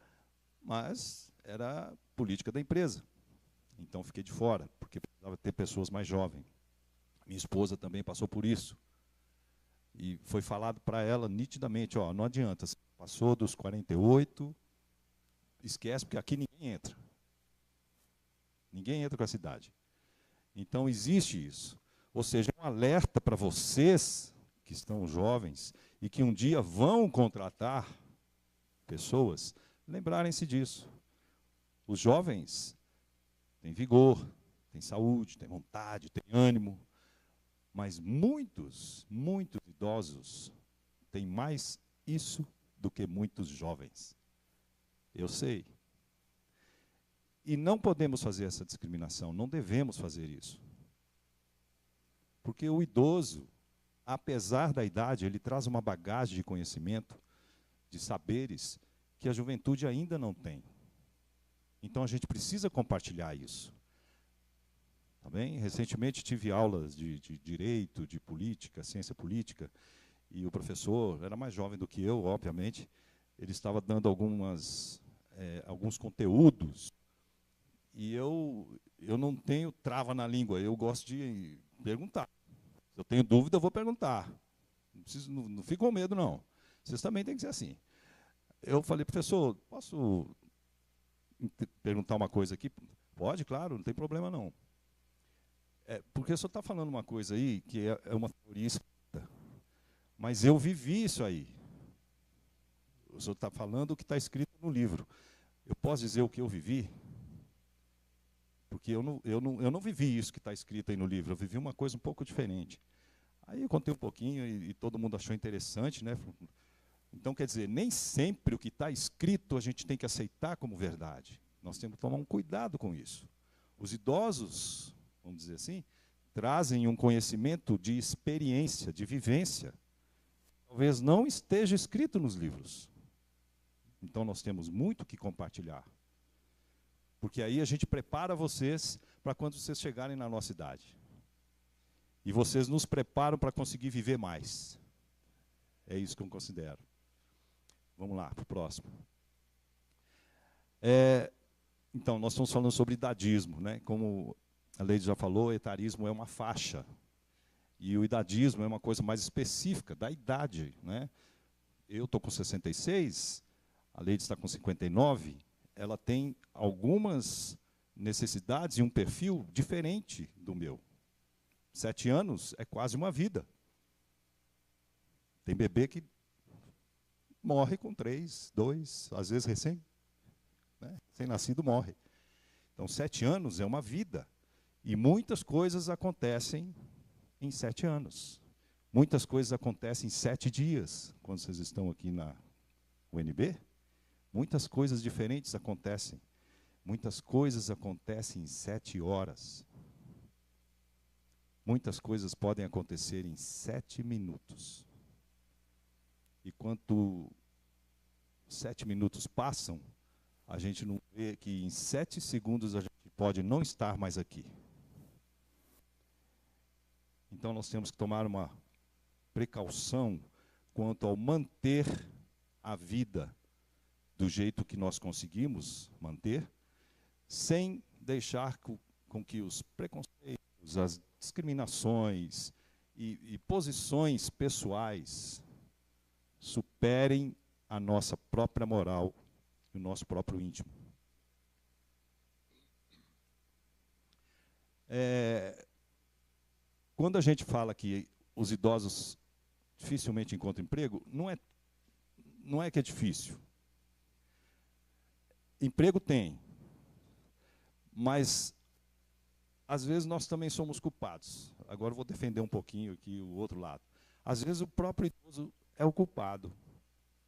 mas era política da empresa. Então, fiquei de fora, porque precisava ter pessoas mais jovens. Minha esposa também passou por isso. E foi falado para ela nitidamente, não adianta, você passou dos 48, esquece, porque aqui ninguém entra. Ninguém entra com essa idade. Então, existe isso. Ou seja, um alerta para vocês, que estão jovens, e que um dia vão contratar pessoas, lembrarem-se disso. Os jovens têm vigor, têm saúde, têm vontade, têm ânimo, mas muitos idosos têm mais isso do que muitos jovens. Eu sei. E não podemos fazer essa discriminação, não devemos fazer isso. Porque o idoso, apesar da idade, ele traz uma bagagem de conhecimento, de saberes, que a juventude ainda não tem. Então, a gente precisa compartilhar isso. Tá bem? Recentemente, tive aulas de direito, de política, ciência política, e o professor era mais jovem do que eu, obviamente. Ele estava dando alguns conteúdos, e eu não tenho trava na língua, eu gosto de perguntar. Se eu tenho dúvida, eu vou perguntar. Não fico com medo, não. Vocês também têm que ser assim. Eu falei, professor, posso perguntar uma coisa aqui? Pode, claro, não tem problema, não. Porque o senhor está falando uma coisa aí, que é uma teoria espírita, mas eu vivi isso aí. O senhor está falando o que está escrito no livro. Eu posso dizer o que eu vivi? Porque eu não vivi isso que está escrito aí no livro, eu vivi uma coisa um pouco diferente. Aí eu contei um pouquinho e todo mundo achou interessante, né? Então, quer dizer, nem sempre o que está escrito a gente tem que aceitar como verdade. Nós temos que tomar um cuidado com isso. Os idosos, vamos dizer assim, trazem um conhecimento de experiência, de vivência. Talvez não esteja escrito nos livros. Então, nós temos muito que compartilhar. Porque aí a gente prepara vocês para quando vocês chegarem na nossa idade. E vocês nos preparam para conseguir viver mais. É isso que eu considero. Vamos lá, para o próximo. Então, nós estamos falando sobre idadismo, né? Como a Leide já falou, o etarismo é uma faixa. E o idadismo é uma coisa mais específica, da idade, né? Eu estou com 66, a Leide está com 59, ela tem algumas necessidades e um perfil diferente do meu. 7 anos é quase uma vida. Tem bebê que morre com 3, 2, às vezes recém-nascido morre. Então, 7 anos é uma vida. E muitas coisas acontecem em 7 anos. Muitas coisas acontecem em 7 dias, quando vocês estão aqui na UNB. Muitas coisas diferentes acontecem. Muitas coisas acontecem em 7 horas. Muitas coisas podem acontecer em 7 minutos. E quando 7 minutos passam, a gente não vê que em 7 segundos a gente pode não estar mais aqui. Então nós temos que tomar uma precaução quanto ao manter a vida do jeito que nós conseguimos manter, sem deixar com que os preconceitos, as discriminações e posições pessoais superem a nossa própria moral e o nosso próprio íntimo. Quando a gente fala que os idosos dificilmente encontram emprego, não é que é difícil. Emprego tem, mas às vezes nós também somos culpados. Agora eu vou defender um pouquinho aqui o outro lado. Às vezes o próprio idoso é o culpado,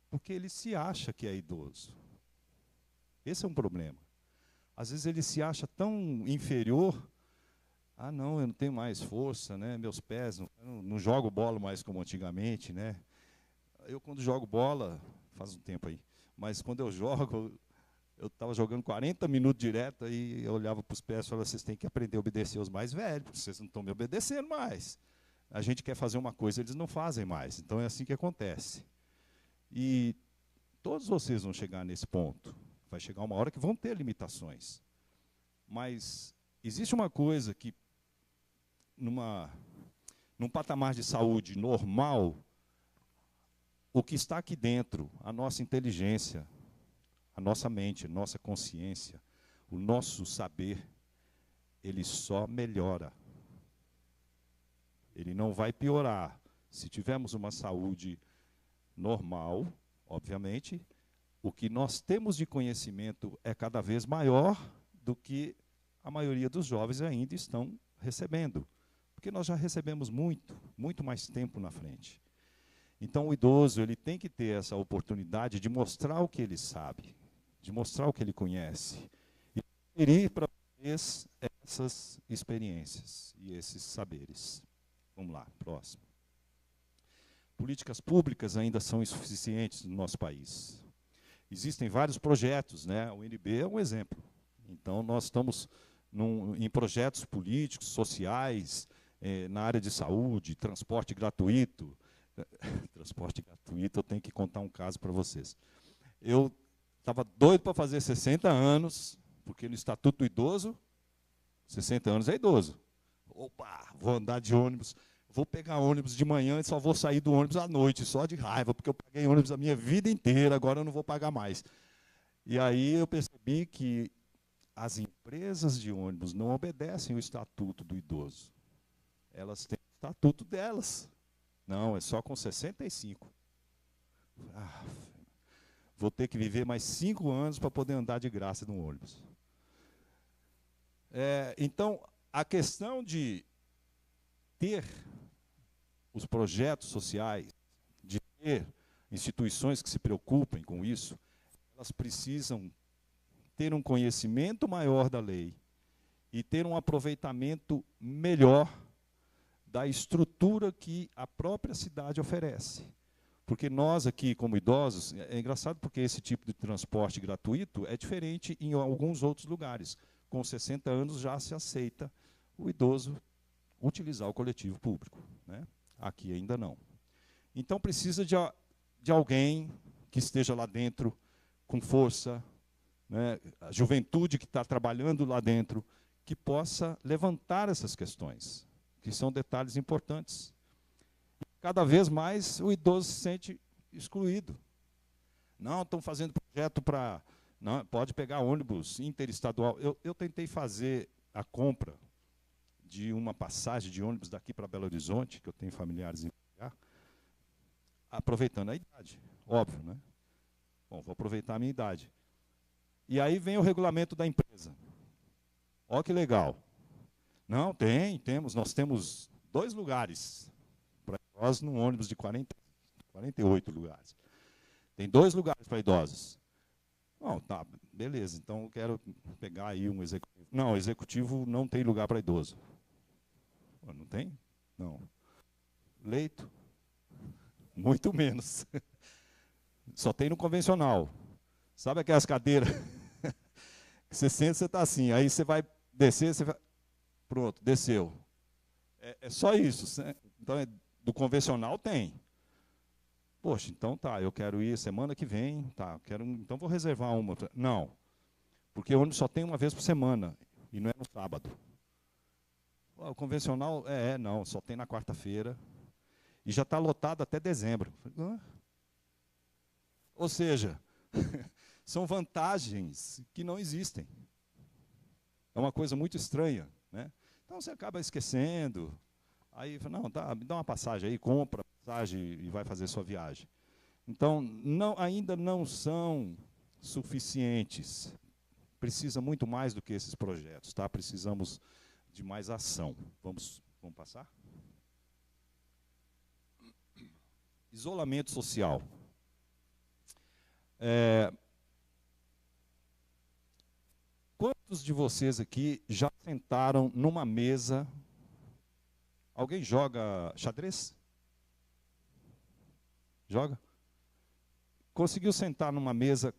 porque ele se acha que é idoso. Esse é um problema. Às vezes ele se acha tão inferior. Ah, não, eu não tenho mais força, né? Meus pés, não jogo bola mais como antigamente, né? Eu, quando jogo bola, faz um tempo aí, mas quando eu jogo, eu estava jogando 40 minutos direto, aí eu olhava para os pés e falava, vocês têm que aprender a obedecer os mais velhos, vocês não estão me obedecendo mais. A gente quer fazer uma coisa, eles não fazem mais. Então é assim que acontece. E todos vocês vão chegar nesse ponto. Vai chegar uma hora que vão ter limitações. Mas existe uma coisa que, num patamar de saúde normal, o que está aqui dentro, a nossa inteligência, a nossa mente, a nossa consciência, o nosso saber, ele só melhora. Ele não vai piorar. Se tivermos uma saúde normal, obviamente, o que nós temos de conhecimento é cada vez maior do que a maioria dos jovens ainda estão recebendo. Porque nós já recebemos muito mais tempo na frente. Então, o idoso ele tem que ter essa oportunidade de mostrar o que ele sabe, de mostrar o que ele conhece, e transferir para vocês essas experiências e esses saberes. Vamos lá, próximo. Políticas públicas ainda são insuficientes no nosso país. Existem vários projetos, né? O UNB é um exemplo. Então, nós estamos em projetos políticos, sociais, na área de saúde, transporte gratuito. Transporte gratuito, eu tenho que contar um caso para vocês. Eu estava doido para fazer 60 anos, porque no Estatuto do Idoso, 60 anos é idoso. Opa, vou andar de ônibus, vou pegar ônibus de manhã e só vou sair do ônibus à noite, só de raiva, porque eu paguei ônibus a minha vida inteira, agora eu não vou pagar mais. E aí eu percebi que as empresas de ônibus não obedecem o Estatuto do Idoso. Elas têm o Estatuto delas. Não, é só com 65. Ah, vou ter que viver mais 5 anos para poder andar de graça no ônibus. Então, a questão de ter os projetos sociais, de ter instituições que se preocupem com isso, elas precisam ter um conhecimento maior da lei e ter um aproveitamento melhor da estrutura que a própria cidade oferece. Porque nós aqui, como idosos, é engraçado porque esse tipo de transporte gratuito é diferente em alguns outros lugares. Com 60 anos já se aceita o idoso utilizar o coletivo público, né? Aqui ainda não. Então precisa de alguém que esteja lá dentro com força, né? A juventude que está trabalhando lá dentro, que possa levantar essas questões, que são detalhes importantes. Cada vez mais o idoso se sente excluído. Não, estão fazendo projeto para... Não, pode pegar ônibus interestadual. Eu tentei fazer a compra de uma passagem de ônibus daqui para Belo Horizonte, que eu tenho familiares em BH, aproveitando a idade, óbvio, né? Bom, vou aproveitar a minha idade. E aí vem o regulamento da empresa. Olha que legal. Não, temos, nós temos 2 lugares para idosos num ônibus de 48 lugares. Tem 2 lugares para idosos. Não, tá, beleza, então eu quero pegar aí um executivo. Não, o executivo não tem lugar para idoso. Não tem? Não. Leito? Muito menos. Só tem no convencional. Sabe aquelas cadeiras que você senta, você está assim, aí você vai descer, você vai... Pronto, desceu. É só isso. Então, do convencional tem. Poxa, então tá, eu quero ir semana que vem, tá, então vou reservar uma. Não, porque o ônibus só tem uma vez por semana, e não é no sábado. O convencional, não, só tem na quarta-feira, e já está lotado até dezembro. Ou seja, são vantagens que não existem. É uma coisa muito estranha, né? Então você acaba esquecendo, aí fala, não, tá, me dá uma passagem aí, compra a passagem e vai fazer sua viagem. Então, ainda não são suficientes. Precisa muito mais do que esses projetos, tá? Precisamos de mais ação. Vamos passar? Isolamento social. Quantos de vocês aqui já sentaram numa mesa? Alguém joga xadrez? Joga? Conseguiu sentar numa mesa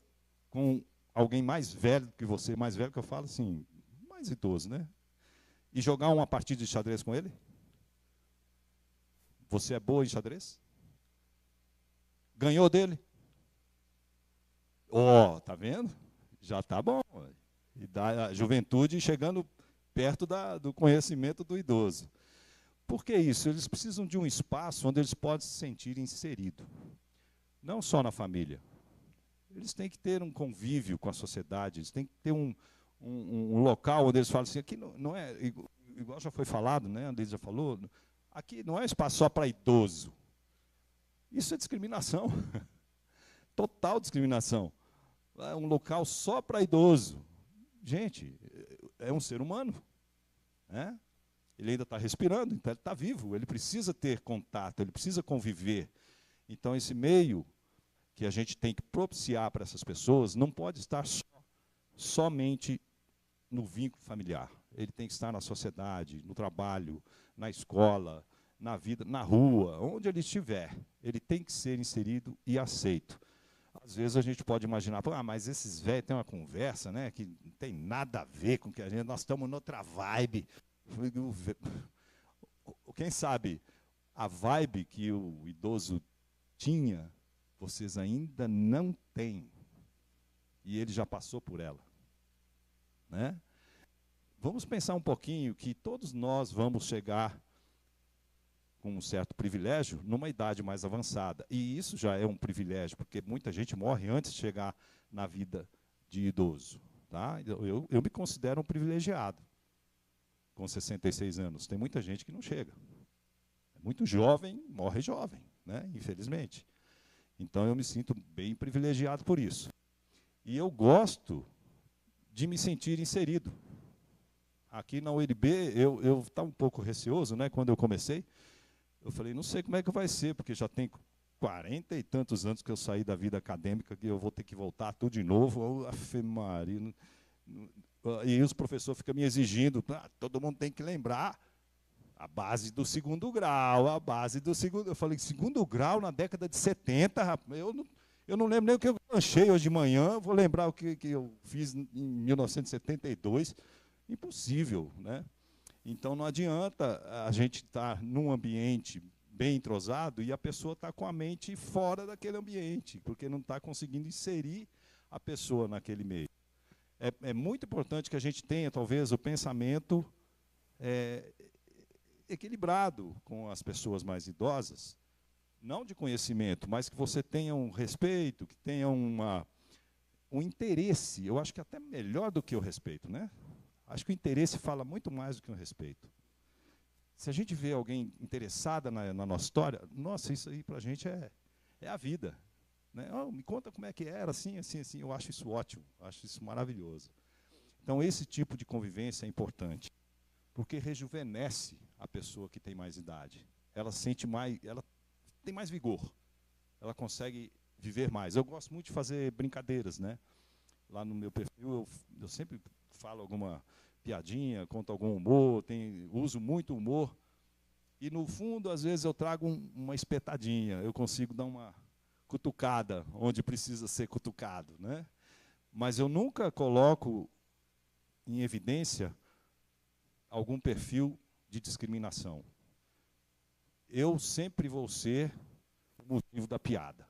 com alguém mais velho que você, mais velho que eu falo assim, mais idoso, né? E jogar uma partida de xadrez com ele? Você é boa em xadrez? Ganhou dele? Tá vendo? Já está bom. E da juventude chegando perto do conhecimento do idoso. Por que isso? Eles precisam de um espaço onde eles podem se sentir inseridos. Não só na família. Eles têm que ter um convívio com a sociedade, eles têm que ter um local onde eles falam assim, aqui não é, igual já foi falado, né, a Andrés já falou, aqui não é espaço só para idoso. Isso é discriminação. Total discriminação. É um local só para idoso. Gente, é um ser humano, né? Ele ainda está respirando, então ele está vivo, ele precisa ter contato, ele precisa conviver. Então, esse meio que a gente tem que propiciar para essas pessoas não pode estar somente no vínculo familiar. Ele tem que estar na sociedade, no trabalho, na escola, na vida, na rua, onde ele estiver. Ele tem que ser inserido e aceito. Às Às vezes a gente pode imaginar, pô, mas esses velhos têm uma conversa, né, que não tem nada a ver com o que a gente, nós estamos noutra vibe. Quem sabe a vibe que o idoso tinha, vocês ainda não têm. E ele já passou por ela. Né? Vamos pensar um pouquinho que todos nós vamos chegar com um certo privilégio numa idade mais avançada. E isso já é um privilégio, porque muita gente morre antes de chegar na vida de idoso. Tá? Eu me considero um privilegiado com 66 anos. Tem muita gente que não chega. É muito jovem, morre jovem, né? Infelizmente. Então eu me sinto bem privilegiado por isso. E eu gosto de me sentir inserido. Aqui na UNB, eu estava um pouco receoso, né, quando eu comecei. Eu falei, não sei como é que vai ser, porque já tem 40 e tantos anos que eu saí da vida acadêmica, que eu vou ter que voltar tudo de novo. Afe Maria. E os professores ficam me exigindo, todo mundo tem que lembrar a base do segundo grau, a base do segundo... Eu falei, segundo grau na década de 70, rapaz, eu não lembro nem o que eu lanchei hoje de manhã, vou lembrar o que eu fiz em 1972. Impossível, né? Então, não adianta a gente estar num ambiente bem entrosado e a pessoa está com a mente fora daquele ambiente, porque não está conseguindo inserir a pessoa naquele meio. É muito importante que a gente tenha, talvez, o pensamento equilibrado com as pessoas mais idosas, não de conhecimento, mas que você tenha um respeito, que tenha um interesse. Eu acho que até melhor do que o respeito, né? Acho que o interesse fala muito mais do que o respeito. Se a gente vê alguém interessada na nossa história, nossa, isso aí para a gente é a vida. Né? Oh, me conta como é que era, assim, assim, assim. Eu acho isso ótimo, acho isso maravilhoso. Então, esse tipo de convivência é importante, porque rejuvenesce a pessoa que tem mais idade. Ela sente mais, ela tem mais vigor, ela consegue viver mais. Eu gosto muito de fazer brincadeiras, né? Lá no meu perfil, eu sempre falo alguma piadinha, conto algum humor, uso muito humor. E, no fundo, às vezes, eu trago uma espetadinha. Eu consigo dar uma cutucada onde precisa ser cutucado. Né? Mas eu nunca coloco em evidência algum perfil de discriminação. Eu sempre vou ser o motivo da piada.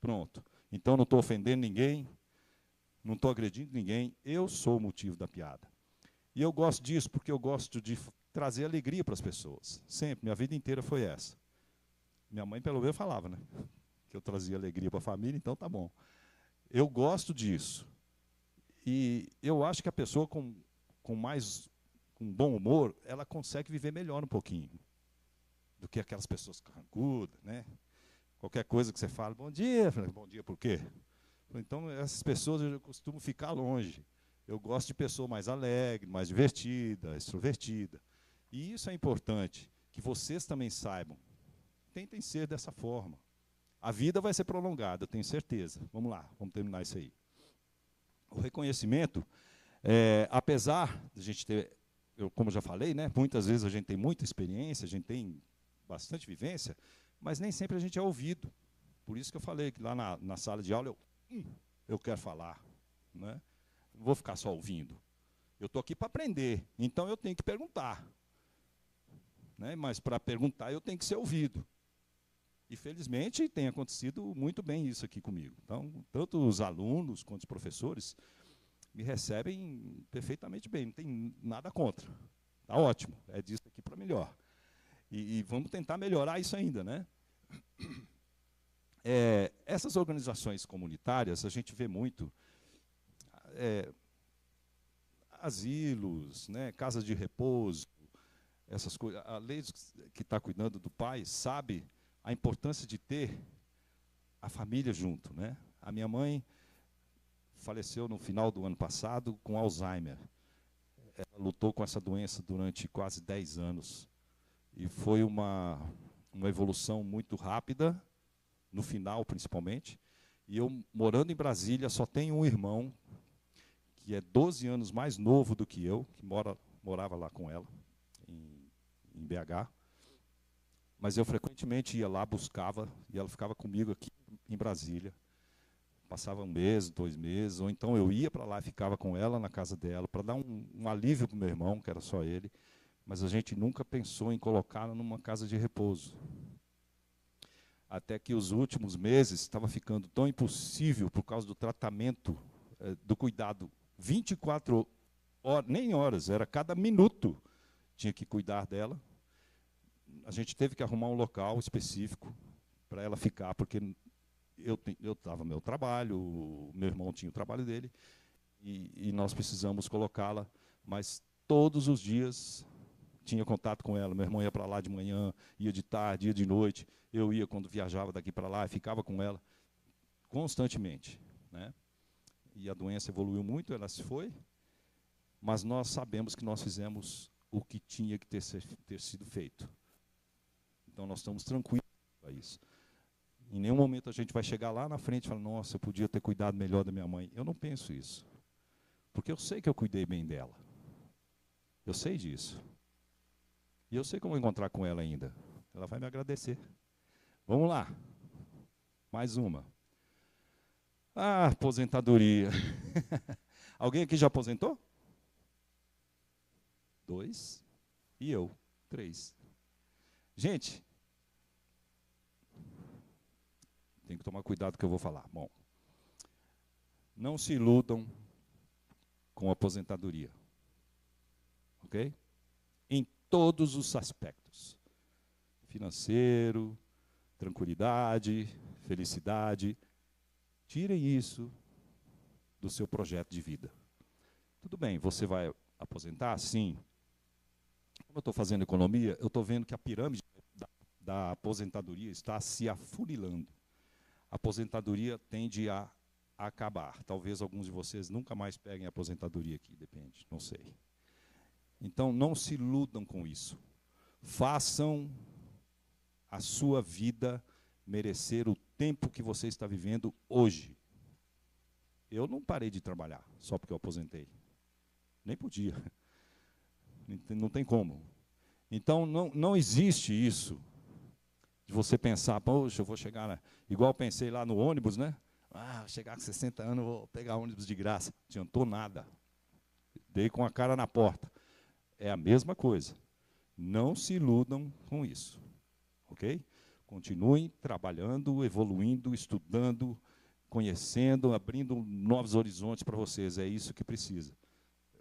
Pronto. Então, não estou ofendendo ninguém, não estou agredindo ninguém, eu sou o motivo da piada. E eu gosto disso porque eu gosto de trazer alegria para as pessoas. Sempre, minha vida inteira foi essa. Minha mãe, pelo menos, falava, né? Que eu trazia alegria para a família, então tá bom. Eu gosto disso. E eu acho que a pessoa com bom humor, ela consegue viver melhor um pouquinho do que aquelas pessoas carrancudas, né? Qualquer coisa que você fala, bom dia. Bom dia por quê? Então, essas pessoas eu costumo ficar longe. Eu gosto de pessoa mais alegre, mais divertida, extrovertida. E isso é importante, que vocês também saibam. Tentem ser dessa forma. A vida vai ser prolongada, eu tenho certeza. Vamos lá, vamos terminar isso aí. O reconhecimento, apesar de a gente ter, como eu já falei, né, muitas vezes a gente tem muita experiência, a gente tem bastante vivência, mas nem sempre a gente é ouvido. Por isso que eu falei que lá na sala de aula eu quero falar. Né? Não vou ficar só ouvindo. Eu estou aqui para aprender, então eu tenho que perguntar. Né? Mas para perguntar eu tenho que ser ouvido. E, felizmente, tem acontecido muito bem isso aqui comigo. Então, tanto os alunos quanto os professores me recebem perfeitamente bem, não tem nada contra. Está ótimo, é disso aqui para melhor. E vamos tentar melhorar isso ainda. Né? Essas organizações comunitárias, a gente vê muito asilos, né, casas de repouso, essas coisas. A lei que está cuidando do pai sabe a importância de ter a família junto. Né? A minha mãe faleceu no final do ano passado com Alzheimer. Ela lutou com essa doença durante quase 10 anos. E foi uma evolução muito rápida, no final, principalmente. E eu, morando em Brasília, só tenho um irmão, que é 12 anos mais novo do que eu, que morava lá com ela, em BH. Mas eu frequentemente ia lá, buscava, e ela ficava comigo aqui, em Brasília. Passava 1 mês, 2 meses, ou então eu ia para lá e ficava com ela na casa dela, para dar um alívio para o meu irmão, que era só ele, mas a gente nunca pensou em colocá-la numa casa de repouso. Até que os últimos meses estava ficando tão impossível por causa do tratamento, do cuidado, 24 horas, nem horas, era cada minuto tinha que cuidar dela. A gente teve que arrumar um local específico para ela ficar, porque eu estava no meu trabalho, o meu irmão tinha o trabalho dele, e nós precisamos colocá-la, mas todos os dias tinha contato com ela. Meu irmão ia para lá de manhã, ia de tarde, ia de noite, eu ia quando viajava daqui para lá, ficava com ela constantemente, né? E a doença evoluiu muito, ela se foi, mas nós sabemos que nós fizemos o que tinha que ter sido feito. Então nós estamos tranquilos para isso. Em nenhum momento a gente vai chegar lá na frente e falar, nossa, eu podia ter cuidado melhor da minha mãe. Eu não penso isso. Porque eu sei que eu cuidei bem dela. Eu sei disso. E eu sei como encontrar com ela ainda. Ela vai me agradecer. Vamos lá. Mais uma. Ah, aposentadoria. Alguém aqui já aposentou? 2. E eu, 3. Gente, tem que tomar cuidado com o que eu vou falar. Bom, não se iludam com a aposentadoria. Ok? Em todos os aspectos. Financeiro, tranquilidade, felicidade. Tirem isso do seu projeto de vida. Tudo bem, você vai aposentar? Sim. Como eu estou fazendo economia, eu estou vendo que a pirâmide da aposentadoria está se afunilando. A aposentadoria tende a acabar. Talvez alguns de vocês nunca mais peguem a aposentadoria aqui, depende, não sei. Então, não se iludam com isso. Façam a sua vida merecer o tempo que você está vivendo hoje. Eu não parei de trabalhar só porque eu aposentei. Nem podia. Não tem como. Então, não existe isso de você pensar, poxa, eu vou chegar, igual eu pensei lá no ônibus, né? Ah, chegar com 60 anos, vou pegar ônibus de graça. Não adiantou nada. Dei com a cara na porta. É a mesma coisa. Não se iludam com isso. Ok? Continuem trabalhando, evoluindo, estudando, conhecendo, abrindo novos horizontes para vocês. É isso que precisa.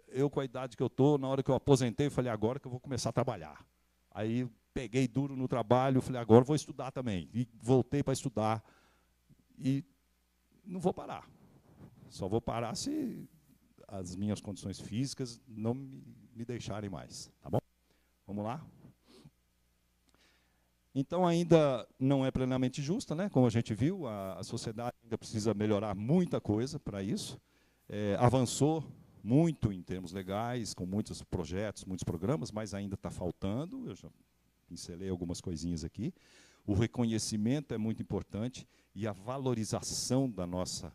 Eu, com a idade que eu estou, na hora que eu aposentei, eu falei, agora que eu vou começar a trabalhar. Aí peguei duro no trabalho, falei, agora eu vou estudar também. E voltei para estudar. E não vou parar. Só vou parar se as minhas condições físicas não me deixarem mais. Tá bom? Vamos lá? Então, ainda não é plenamente justa, né? Como a gente viu, a sociedade ainda precisa melhorar muita coisa para isso. Avançou muito em termos legais, com muitos projetos, muitos programas, mas ainda está faltando. Eu já pincelei algumas coisinhas aqui. O reconhecimento é muito importante e a valorização da nossa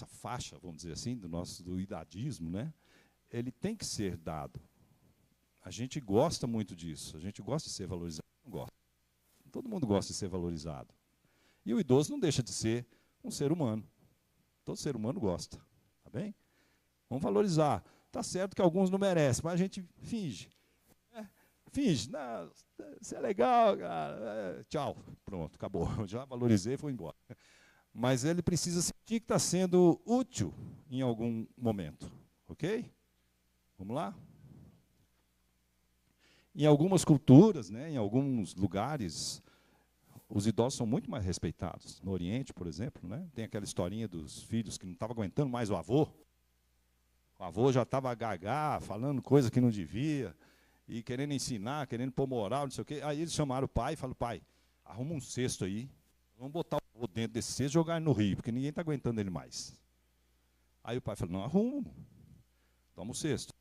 faixa, vamos dizer assim, do idadismo, né? Ele tem que ser dado. A gente gosta muito disso, a gente gosta de ser valorizado. Não gosta. Todo mundo gosta de ser valorizado. E o idoso não deixa de ser um ser humano. Todo ser humano gosta. Tá bem? Vamos valorizar. Tá certo que alguns não merecem, mas a gente finge. Finge. Não, isso é legal, cara. Tchau. Pronto, acabou. Já valorizei e fui embora. Mas ele precisa sentir que está sendo útil em algum momento. Ok? Vamos lá? Em algumas culturas, né, em alguns lugares, os idosos são muito mais respeitados. No Oriente, por exemplo, né, tem aquela historinha dos filhos que não estavam aguentando mais o avô. O avô já estava gagá, falando coisa que não devia, e querendo ensinar, querendo pôr moral, não sei o quê. Aí eles chamaram o pai e falaram, pai, arruma um cesto aí, vamos botar o avô dentro desse cesto e jogar ele no rio, porque ninguém está aguentando ele mais. Aí o pai falou, não, arrumo, toma o cesto.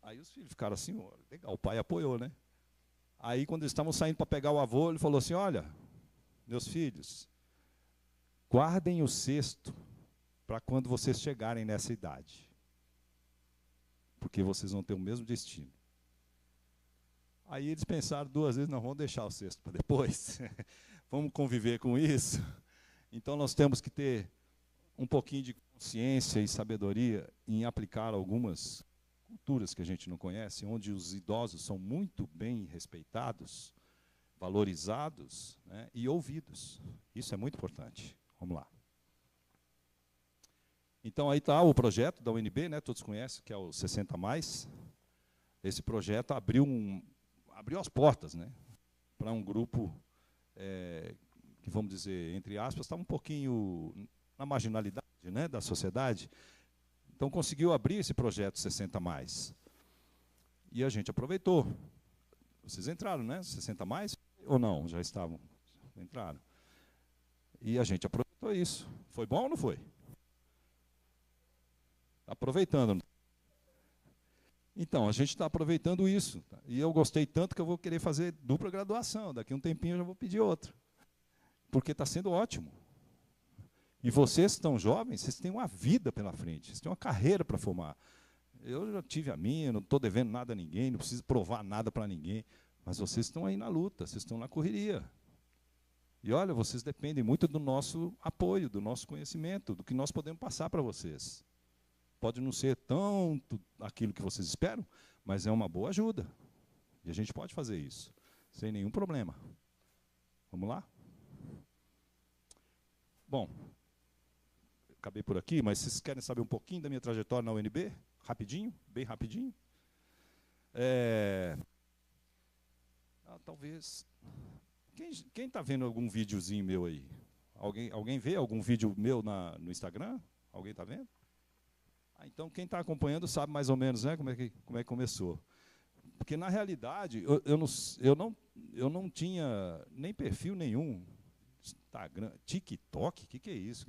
Aí os filhos ficaram assim, ó, legal, o pai apoiou, né? Aí, quando eles estavam saindo para pegar o avô, ele falou assim, olha, meus filhos, guardem o cesto para quando vocês chegarem nessa idade. Porque vocês vão ter o mesmo destino. Aí eles pensaram 2 vezes, não, vamos deixar o cesto para depois. vamos conviver com isso. Então, nós temos que ter um pouquinho de consciência e sabedoria em aplicar algumas culturas que a gente não conhece, onde os idosos são muito bem respeitados, valorizados, né, e ouvidos. Isso é muito importante. Vamos lá. Então, aí está o projeto da UNB, né, todos conhecem, que é o 60 Mais. Esse projeto abriu as portas, né, para um grupo que, vamos dizer, entre aspas, estava um pouquinho na marginalidade, né, da sociedade. Então, conseguiu abrir esse projeto 60 Mais. E a gente aproveitou. Vocês entraram, né? 60 Mais? Ou não? Já estavam? Entraram. E a gente aproveitou isso. Foi bom ou não foi? Aproveitando. Então, a gente está aproveitando isso. Tá? E eu gostei tanto que eu vou querer fazer dupla graduação. Daqui a um tempinho eu já vou pedir outra. Porque está sendo ótimo. E vocês que estão jovens, vocês têm uma vida pela frente, vocês têm uma carreira para formar. Eu já tive a minha, não estou devendo nada a ninguém, não preciso provar nada para ninguém, mas vocês estão aí na luta, vocês estão na correria. E olha, vocês dependem muito do nosso apoio, do nosso conhecimento, do que nós podemos passar para vocês. Pode não ser tanto aquilo que vocês esperam, mas é uma boa ajuda. E a gente pode fazer isso, sem nenhum problema. Vamos lá? Bom, acabei por aqui, mas vocês querem saber um pouquinho da minha trajetória na UNB? Rapidinho, bem rapidinho. Talvez... Quem está vendo algum videozinho meu aí? Alguém vê algum vídeo meu no Instagram? Alguém está vendo? Então, quem está acompanhando sabe mais ou menos, né, como é que começou. Porque, na realidade, eu não tinha nem perfil nenhum. Instagram, TikTok, o que é isso?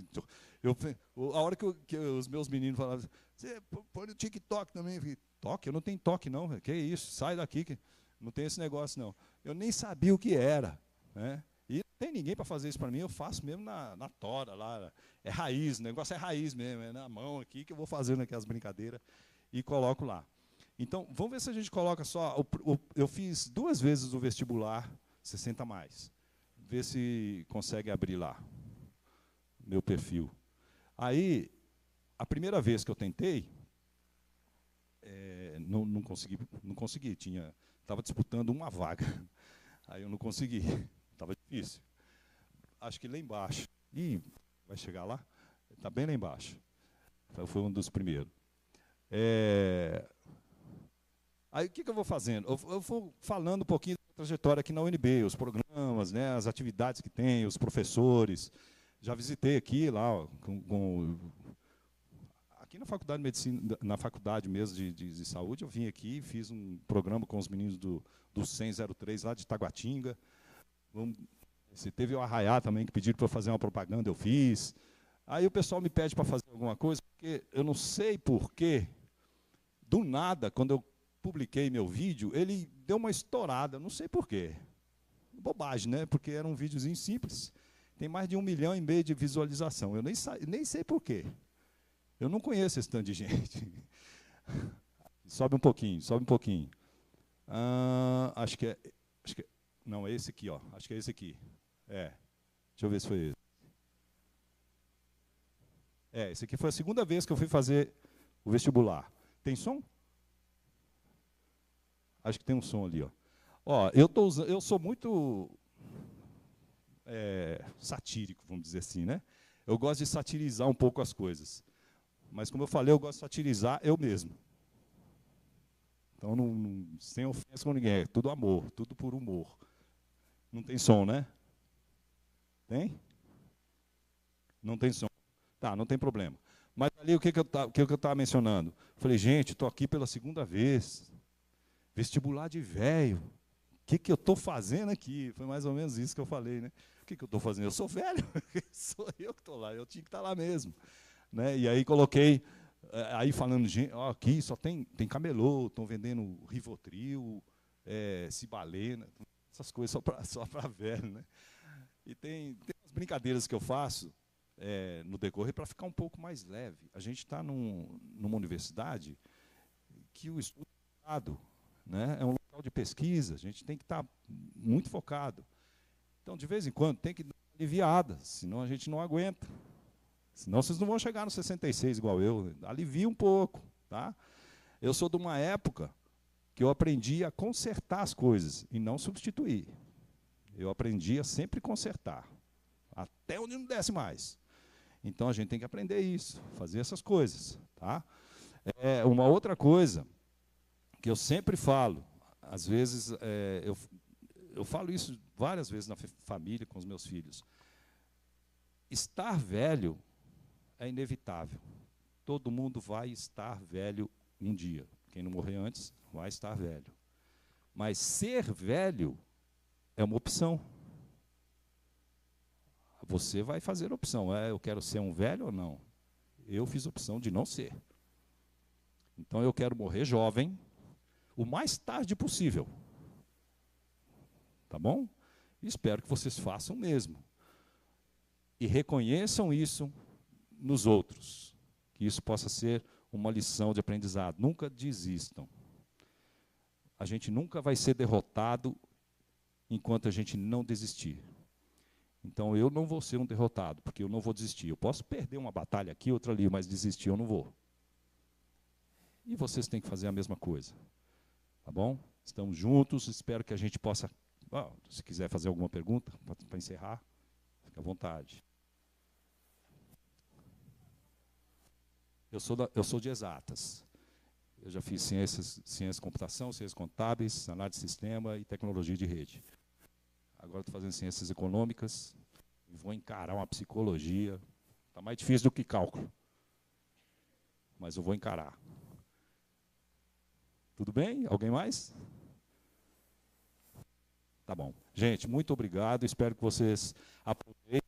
A hora que os meus meninos falavam, você põe no TikTok também. Eu falei, toque? Eu não tenho toque, não. Que é isso? Sai daqui, que não tem esse negócio, não. Eu nem sabia o que era. Né? E não tem ninguém para fazer isso para mim, eu faço mesmo na tora lá. É raiz, o negócio é raiz mesmo, é na mão aqui que eu vou fazendo aqui as brincadeiras e coloco lá. Então, vamos ver se a gente coloca só... Eu fiz 2 vezes o vestibular 60 Mais. Ver se consegue abrir lá meu perfil. Aí, a primeira vez que eu tentei, não consegui. Estava disputando uma vaga. Aí eu não consegui. Estava difícil. Acho que lá embaixo. Ih, vai chegar lá? Está bem lá embaixo. Foi um dos primeiros. Aí o que eu vou fazendo? Eu vou falando um pouquinho da trajetória aqui na UNB, os programas, né, as atividades que tem, os professores. Já visitei aqui, lá, aqui na Faculdade de Medicina, na faculdade mesmo de saúde, eu vim aqui, fiz um programa com os meninos do 10003 lá de Taguatinga. Se teve o Arraiá também, que pediram para eu fazer uma propaganda, eu fiz. Aí o pessoal me pede para fazer alguma coisa, porque eu não sei porquê, do nada, quando eu publiquei meu vídeo, ele deu uma estourada, não sei porquê. Bobagem, né? Porque era um videozinho simples. Tem mais de 1,5 milhão de visualização. Eu nem sei porquê. Eu não conheço esse tanto de gente. Sobe um pouquinho, sobe um pouquinho. Acho que não, é esse aqui, ó. Acho que é esse aqui. Deixa eu ver se foi esse. Esse aqui foi a segunda vez que eu fui fazer o vestibular. Tem som? Acho que tem um som ali, ó. Eu sou muito satírico, vamos dizer assim, né? Eu gosto de satirizar um pouco as coisas. Mas, como eu falei, eu gosto de satirizar eu mesmo. Então, sem ofensa com ninguém, é tudo amor, tudo por humor. Não tem som, né? Tem? Não tem som. Tá, não tem problema. Mas ali, o que eu estava mencionando? Falei, gente, estou aqui pela segunda vez. Vestibular de velho. O que eu estou fazendo aqui? Foi mais ou menos isso que eu falei, né? O que eu estou fazendo? Eu sou velho, sou eu que estou lá, eu tinha que estar lá mesmo. Né? E aí coloquei, aí falando, gente, ó, aqui só tem camelô, estão vendendo Rivotril, Cibalena, essas coisas só para velho. Né? E tem umas brincadeiras que eu faço no decorrer para ficar um pouco mais leve. A gente está numa universidade que o estudo é, né? É um local de pesquisa, a gente tem que estar muito focado. Então, de vez em quando, tem que dar uma aliviada, senão a gente não aguenta. Senão vocês não vão chegar nos 66 igual eu. Alivia um pouco. Tá? Eu sou de uma época que eu aprendi a consertar as coisas e não substituir. Eu aprendi a sempre consertar, até onde não desce mais. Então, a gente tem que aprender isso, fazer essas coisas. Tá? Uma outra coisa que eu sempre falo, às vezes, eu falo isso várias vezes na família, com os meus filhos. Estar velho é inevitável. Todo mundo vai estar velho um dia. Quem não morrer antes vai estar velho. Mas ser velho é uma opção. Você vai fazer opção. Eu quero ser um velho ou não? Eu fiz a opção de não ser. Então, eu quero morrer jovem, o mais tarde possível. Tá bom? Espero que vocês façam o mesmo. E reconheçam isso nos outros. Que isso possa ser uma lição de aprendizado. Nunca desistam. A gente nunca vai ser derrotado enquanto a gente não desistir. Então, eu não vou ser um derrotado, porque eu não vou desistir. Eu posso perder uma batalha aqui, outra ali, mas desistir eu não vou. E vocês têm que fazer a mesma coisa. Tá bom? Estamos juntos, espero que a gente possa... se quiser fazer alguma pergunta, para encerrar, fique à vontade. Eu sou de exatas. Eu já fiz ciência de computação, ciências contábeis, análise de sistema e tecnologia de rede. Agora estou fazendo ciências econômicas e vou encarar uma psicologia. Está mais difícil do que cálculo. Mas eu vou encarar. Tudo bem? Alguém mais? Tá bom. Gente, muito obrigado. Espero que vocês aproveitem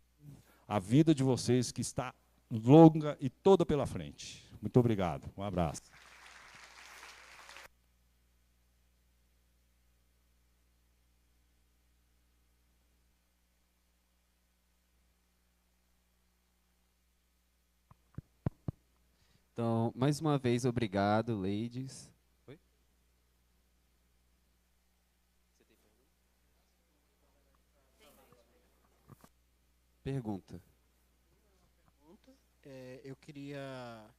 a vida de vocês, que está longa e toda pela frente. Muito obrigado. Um abraço. Então, mais uma vez, obrigado, ladies. Oi? Você tem pergunta? Eu queria...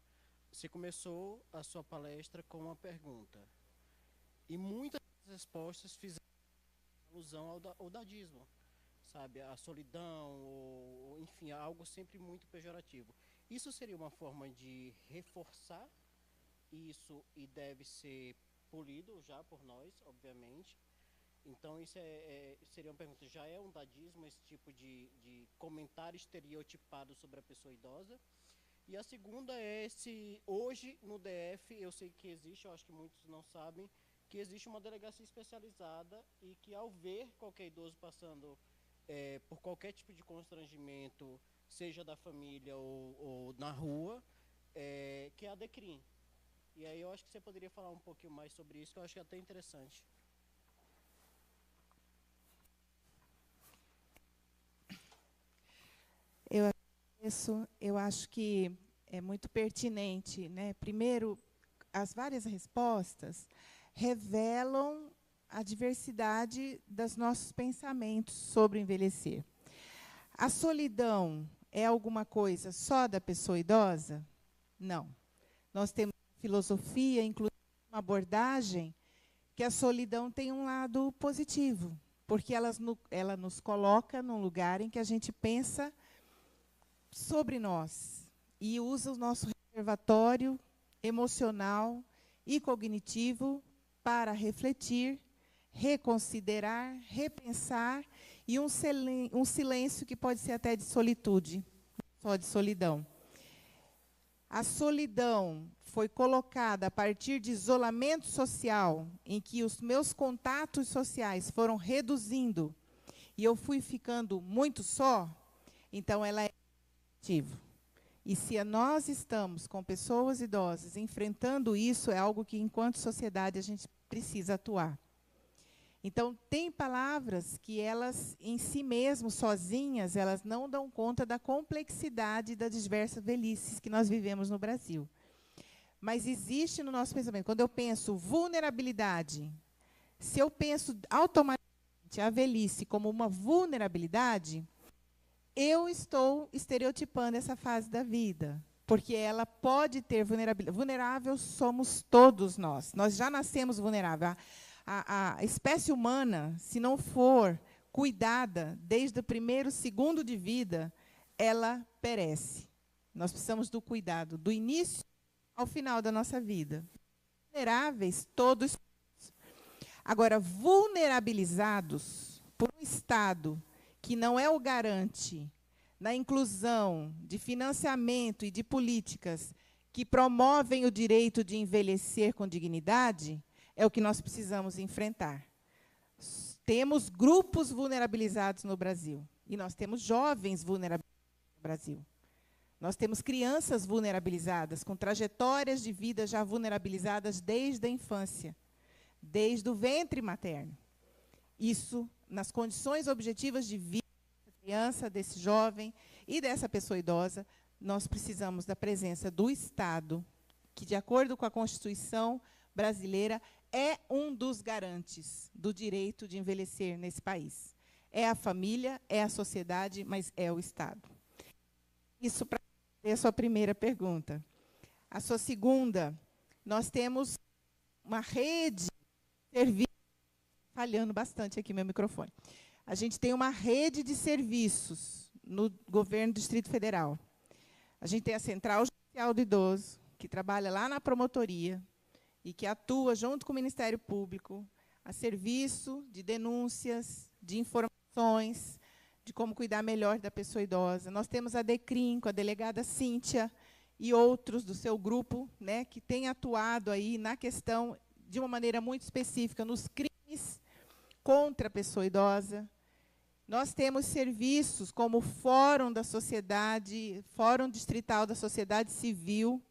Você começou a sua palestra com uma pergunta. E muitas respostas fizeram alusão ao dadismo, sabe? A solidão, ou enfim, algo sempre muito pejorativo. Isso seria uma forma de reforçar isso e deve ser polido já por nós, obviamente. Então, isso seria uma pergunta. Já é um dadismo esse tipo de comentário estereotipado sobre a pessoa idosa? E a segunda é se hoje no DF, eu sei que existe, eu acho que muitos não sabem, que existe uma delegacia especializada e que ao ver qualquer idoso passando por qualquer tipo de constrangimento, seja da família ou na rua, que é a DECRIM. E aí eu acho que você poderia falar um pouquinho mais sobre isso, que eu acho que é até interessante. Eu acho que é muito pertinente, né? Primeiro, as várias respostas revelam a diversidade dos nossos pensamentos sobre o envelhecer. A solidão é alguma coisa só da pessoa idosa? Não. Nós temos filosofia, inclusive uma abordagem, que a solidão tem um lado positivo, porque ela nos coloca num lugar em que a gente pensa sobre nós e usa o nosso reservatório emocional e cognitivo para refletir, reconsiderar, repensar, e um silêncio que pode ser até de solitude, só de solidão. A solidão foi colocada a partir de isolamento social, em que os meus contatos sociais foram reduzindo e eu fui ficando muito só, então ela é positivo. E se nós estamos com pessoas idosas enfrentando isso, é algo que, enquanto sociedade, a gente precisa atuar. Então, tem palavras que elas, em si mesmas, sozinhas, elas não dão conta da complexidade das diversas velhices que nós vivemos no Brasil. Mas existe no nosso pensamento, quando eu penso vulnerabilidade, se eu penso automaticamente a velhice como uma vulnerabilidade, eu estou estereotipando essa fase da vida, porque ela pode ter vulnerabilidade. Vulnerável somos todos nós. Nós já nascemos vulneráveis. A espécie humana, se não for cuidada desde o primeiro segundo de vida, ela perece. Nós precisamos do cuidado do início ao final da nossa vida. Vulneráveis todos. Agora, vulnerabilizados por um Estado que não é o garante na inclusão de financiamento e de políticas que promovem o direito de envelhecer com dignidade, é o que nós precisamos enfrentar. Temos grupos vulnerabilizados no Brasil, e nós temos jovens vulnerabilizados no Brasil. Nós temos crianças vulnerabilizadas, com trajetórias de vida já vulnerabilizadas desde a infância, desde o ventre materno. Isso, nas condições objetivas de vida dessa criança, desse jovem e dessa pessoa idosa, nós precisamos da presença do Estado, que, de acordo com a Constituição brasileira, é um dos garantes do direito de envelhecer nesse país. É a família, é a sociedade, mas é o Estado. Isso para a sua primeira pergunta. A sua segunda, nós temos uma rede de serviços, falhando bastante aqui meu microfone. A gente tem uma rede de serviços no governo do Distrito Federal. A gente tem a Central Judicial do Idoso, que trabalha lá na promotoria e que atua junto com o Ministério Público a serviço de denúncias, de informações, de como cuidar melhor da pessoa idosa. Nós temos a DECRIM, com a delegada Cíntia, e outros do seu grupo, né, que têm atuado aí na questão, de uma maneira muito específica, nos crimes contra a pessoa idosa. Nós temos serviços como o Fórum da Sociedade, Fórum Distrital da Sociedade Civil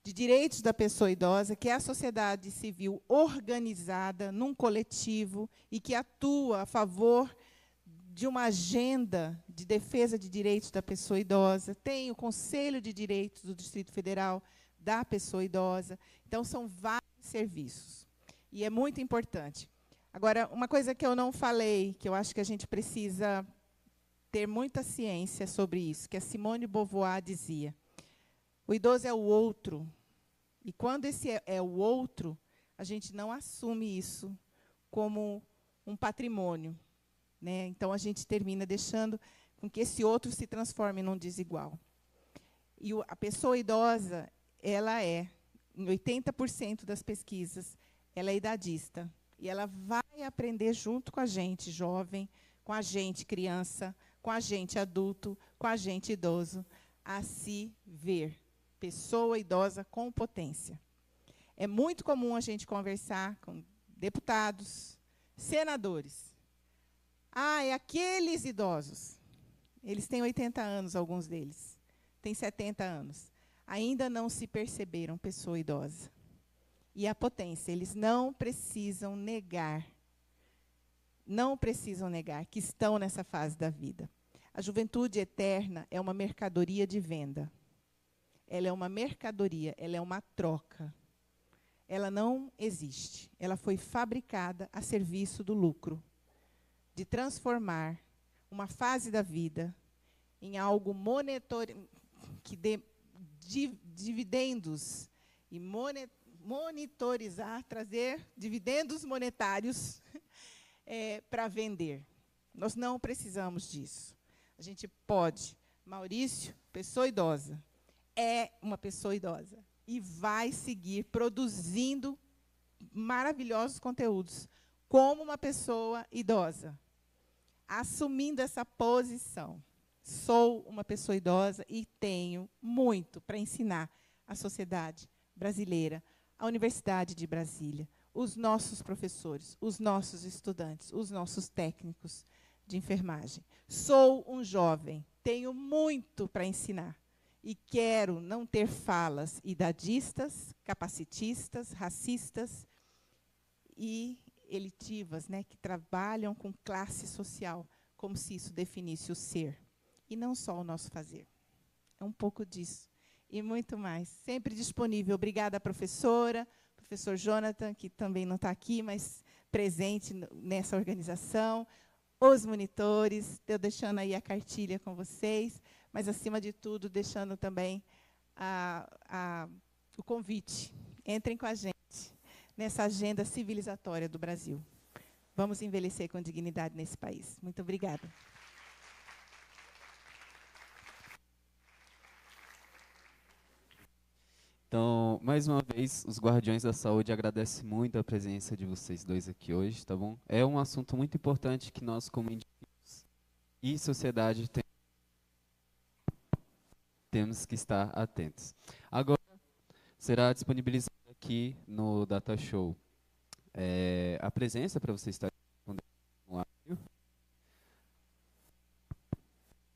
de Direitos da Pessoa Idosa, que é a sociedade civil organizada num coletivo e que atua a favor de uma agenda de defesa de direitos da pessoa idosa. Tem o Conselho de Direitos do Distrito Federal da Pessoa Idosa. Então, são vários serviços. E é muito importante. Agora, uma coisa que eu não falei, que eu acho que a gente precisa ter muita ciência sobre isso, que a Simone de Beauvoir dizia: o idoso é o outro. E quando esse é o outro, a gente não assume isso como um patrimônio, né? Então, a gente termina deixando com que esse outro se transforme num desigual. E a pessoa idosa, ela é, em 80% das pesquisas, ela é idadista. E ela vai aprender junto com a gente jovem, com a gente criança, com a gente adulto, com a gente idoso, a se ver pessoa idosa com potência. É muito comum a gente conversar com deputados, senadores. Ah, é aqueles idosos. Eles têm 80 anos, alguns deles. Têm 70 anos. Ainda não se perceberam pessoa idosa. E a potência, eles não precisam negar que estão nessa fase da vida. A juventude eterna é uma mercadoria de venda. Ela é uma mercadoria, ela é uma troca. Ela não existe. Ela foi fabricada a serviço do lucro, de transformar uma fase da vida em algo que dê dividendos e monitorizar, trazer dividendos monetários para vender. Nós não precisamos disso. A gente pode. Maurício, pessoa idosa, é uma pessoa idosa e vai seguir produzindo maravilhosos conteúdos como uma pessoa idosa, assumindo essa posição. Sou uma pessoa idosa e tenho muito para ensinar à sociedade brasileira, à Universidade de Brasília, os nossos professores, os nossos estudantes, os nossos técnicos de enfermagem. Sou um jovem, tenho muito para ensinar e quero não ter falas idadistas, capacitistas, racistas e elitivas, né, que trabalham com classe social, como se isso definisse o ser, e não só o nosso fazer. É um pouco disso. E muito mais. Sempre disponível. Obrigada, professora, professor Jonathan, que também não está aqui, mas presente nessa organização, os monitores, estou deixando aí a cartilha com vocês, mas, acima de tudo, deixando também o convite. Entrem com a gente nessa agenda civilizatória do Brasil. Vamos envelhecer com dignidade nesse país. Muito obrigada. Então, mais uma vez, os Guardiões da Saúde agradecem muito a presença de vocês dois aqui hoje, tá bom? É um assunto muito importante que nós, como indivíduos e sociedade, temos que estar atentos. Agora, será disponibilizado aqui no Data Show a presença para você estar respondendo online.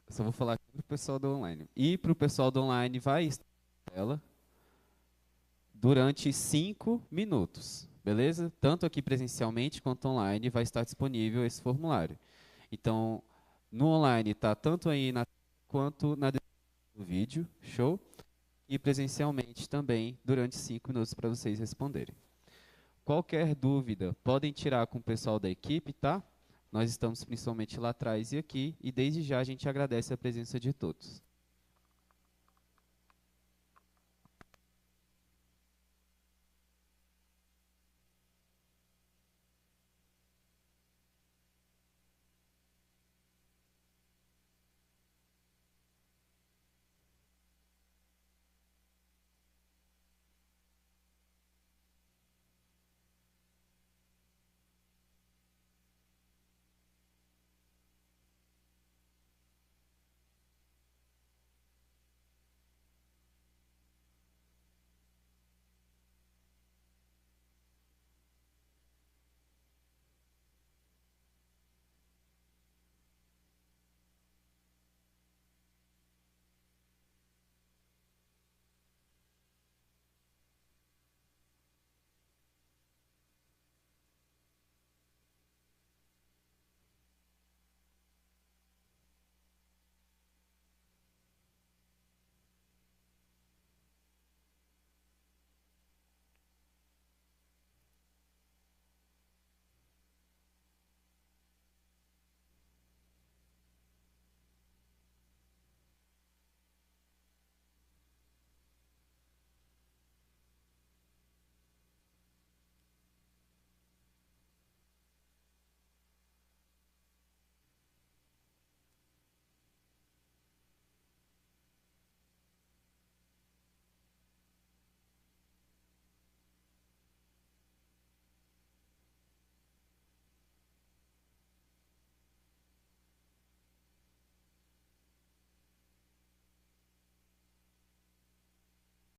Eu só vou falar aqui para o pessoal do online. E para o pessoal do online vai estar na tela durante 5 minutos, beleza? Tanto aqui presencialmente quanto online vai estar disponível esse formulário. Então, no online está tanto aí quanto na descrição do vídeo, show? E presencialmente também durante 5 minutos para vocês responderem. Qualquer dúvida, podem tirar com o pessoal da equipe, tá? Nós estamos principalmente lá atrás e aqui, e desde já a gente agradece a presença de todos.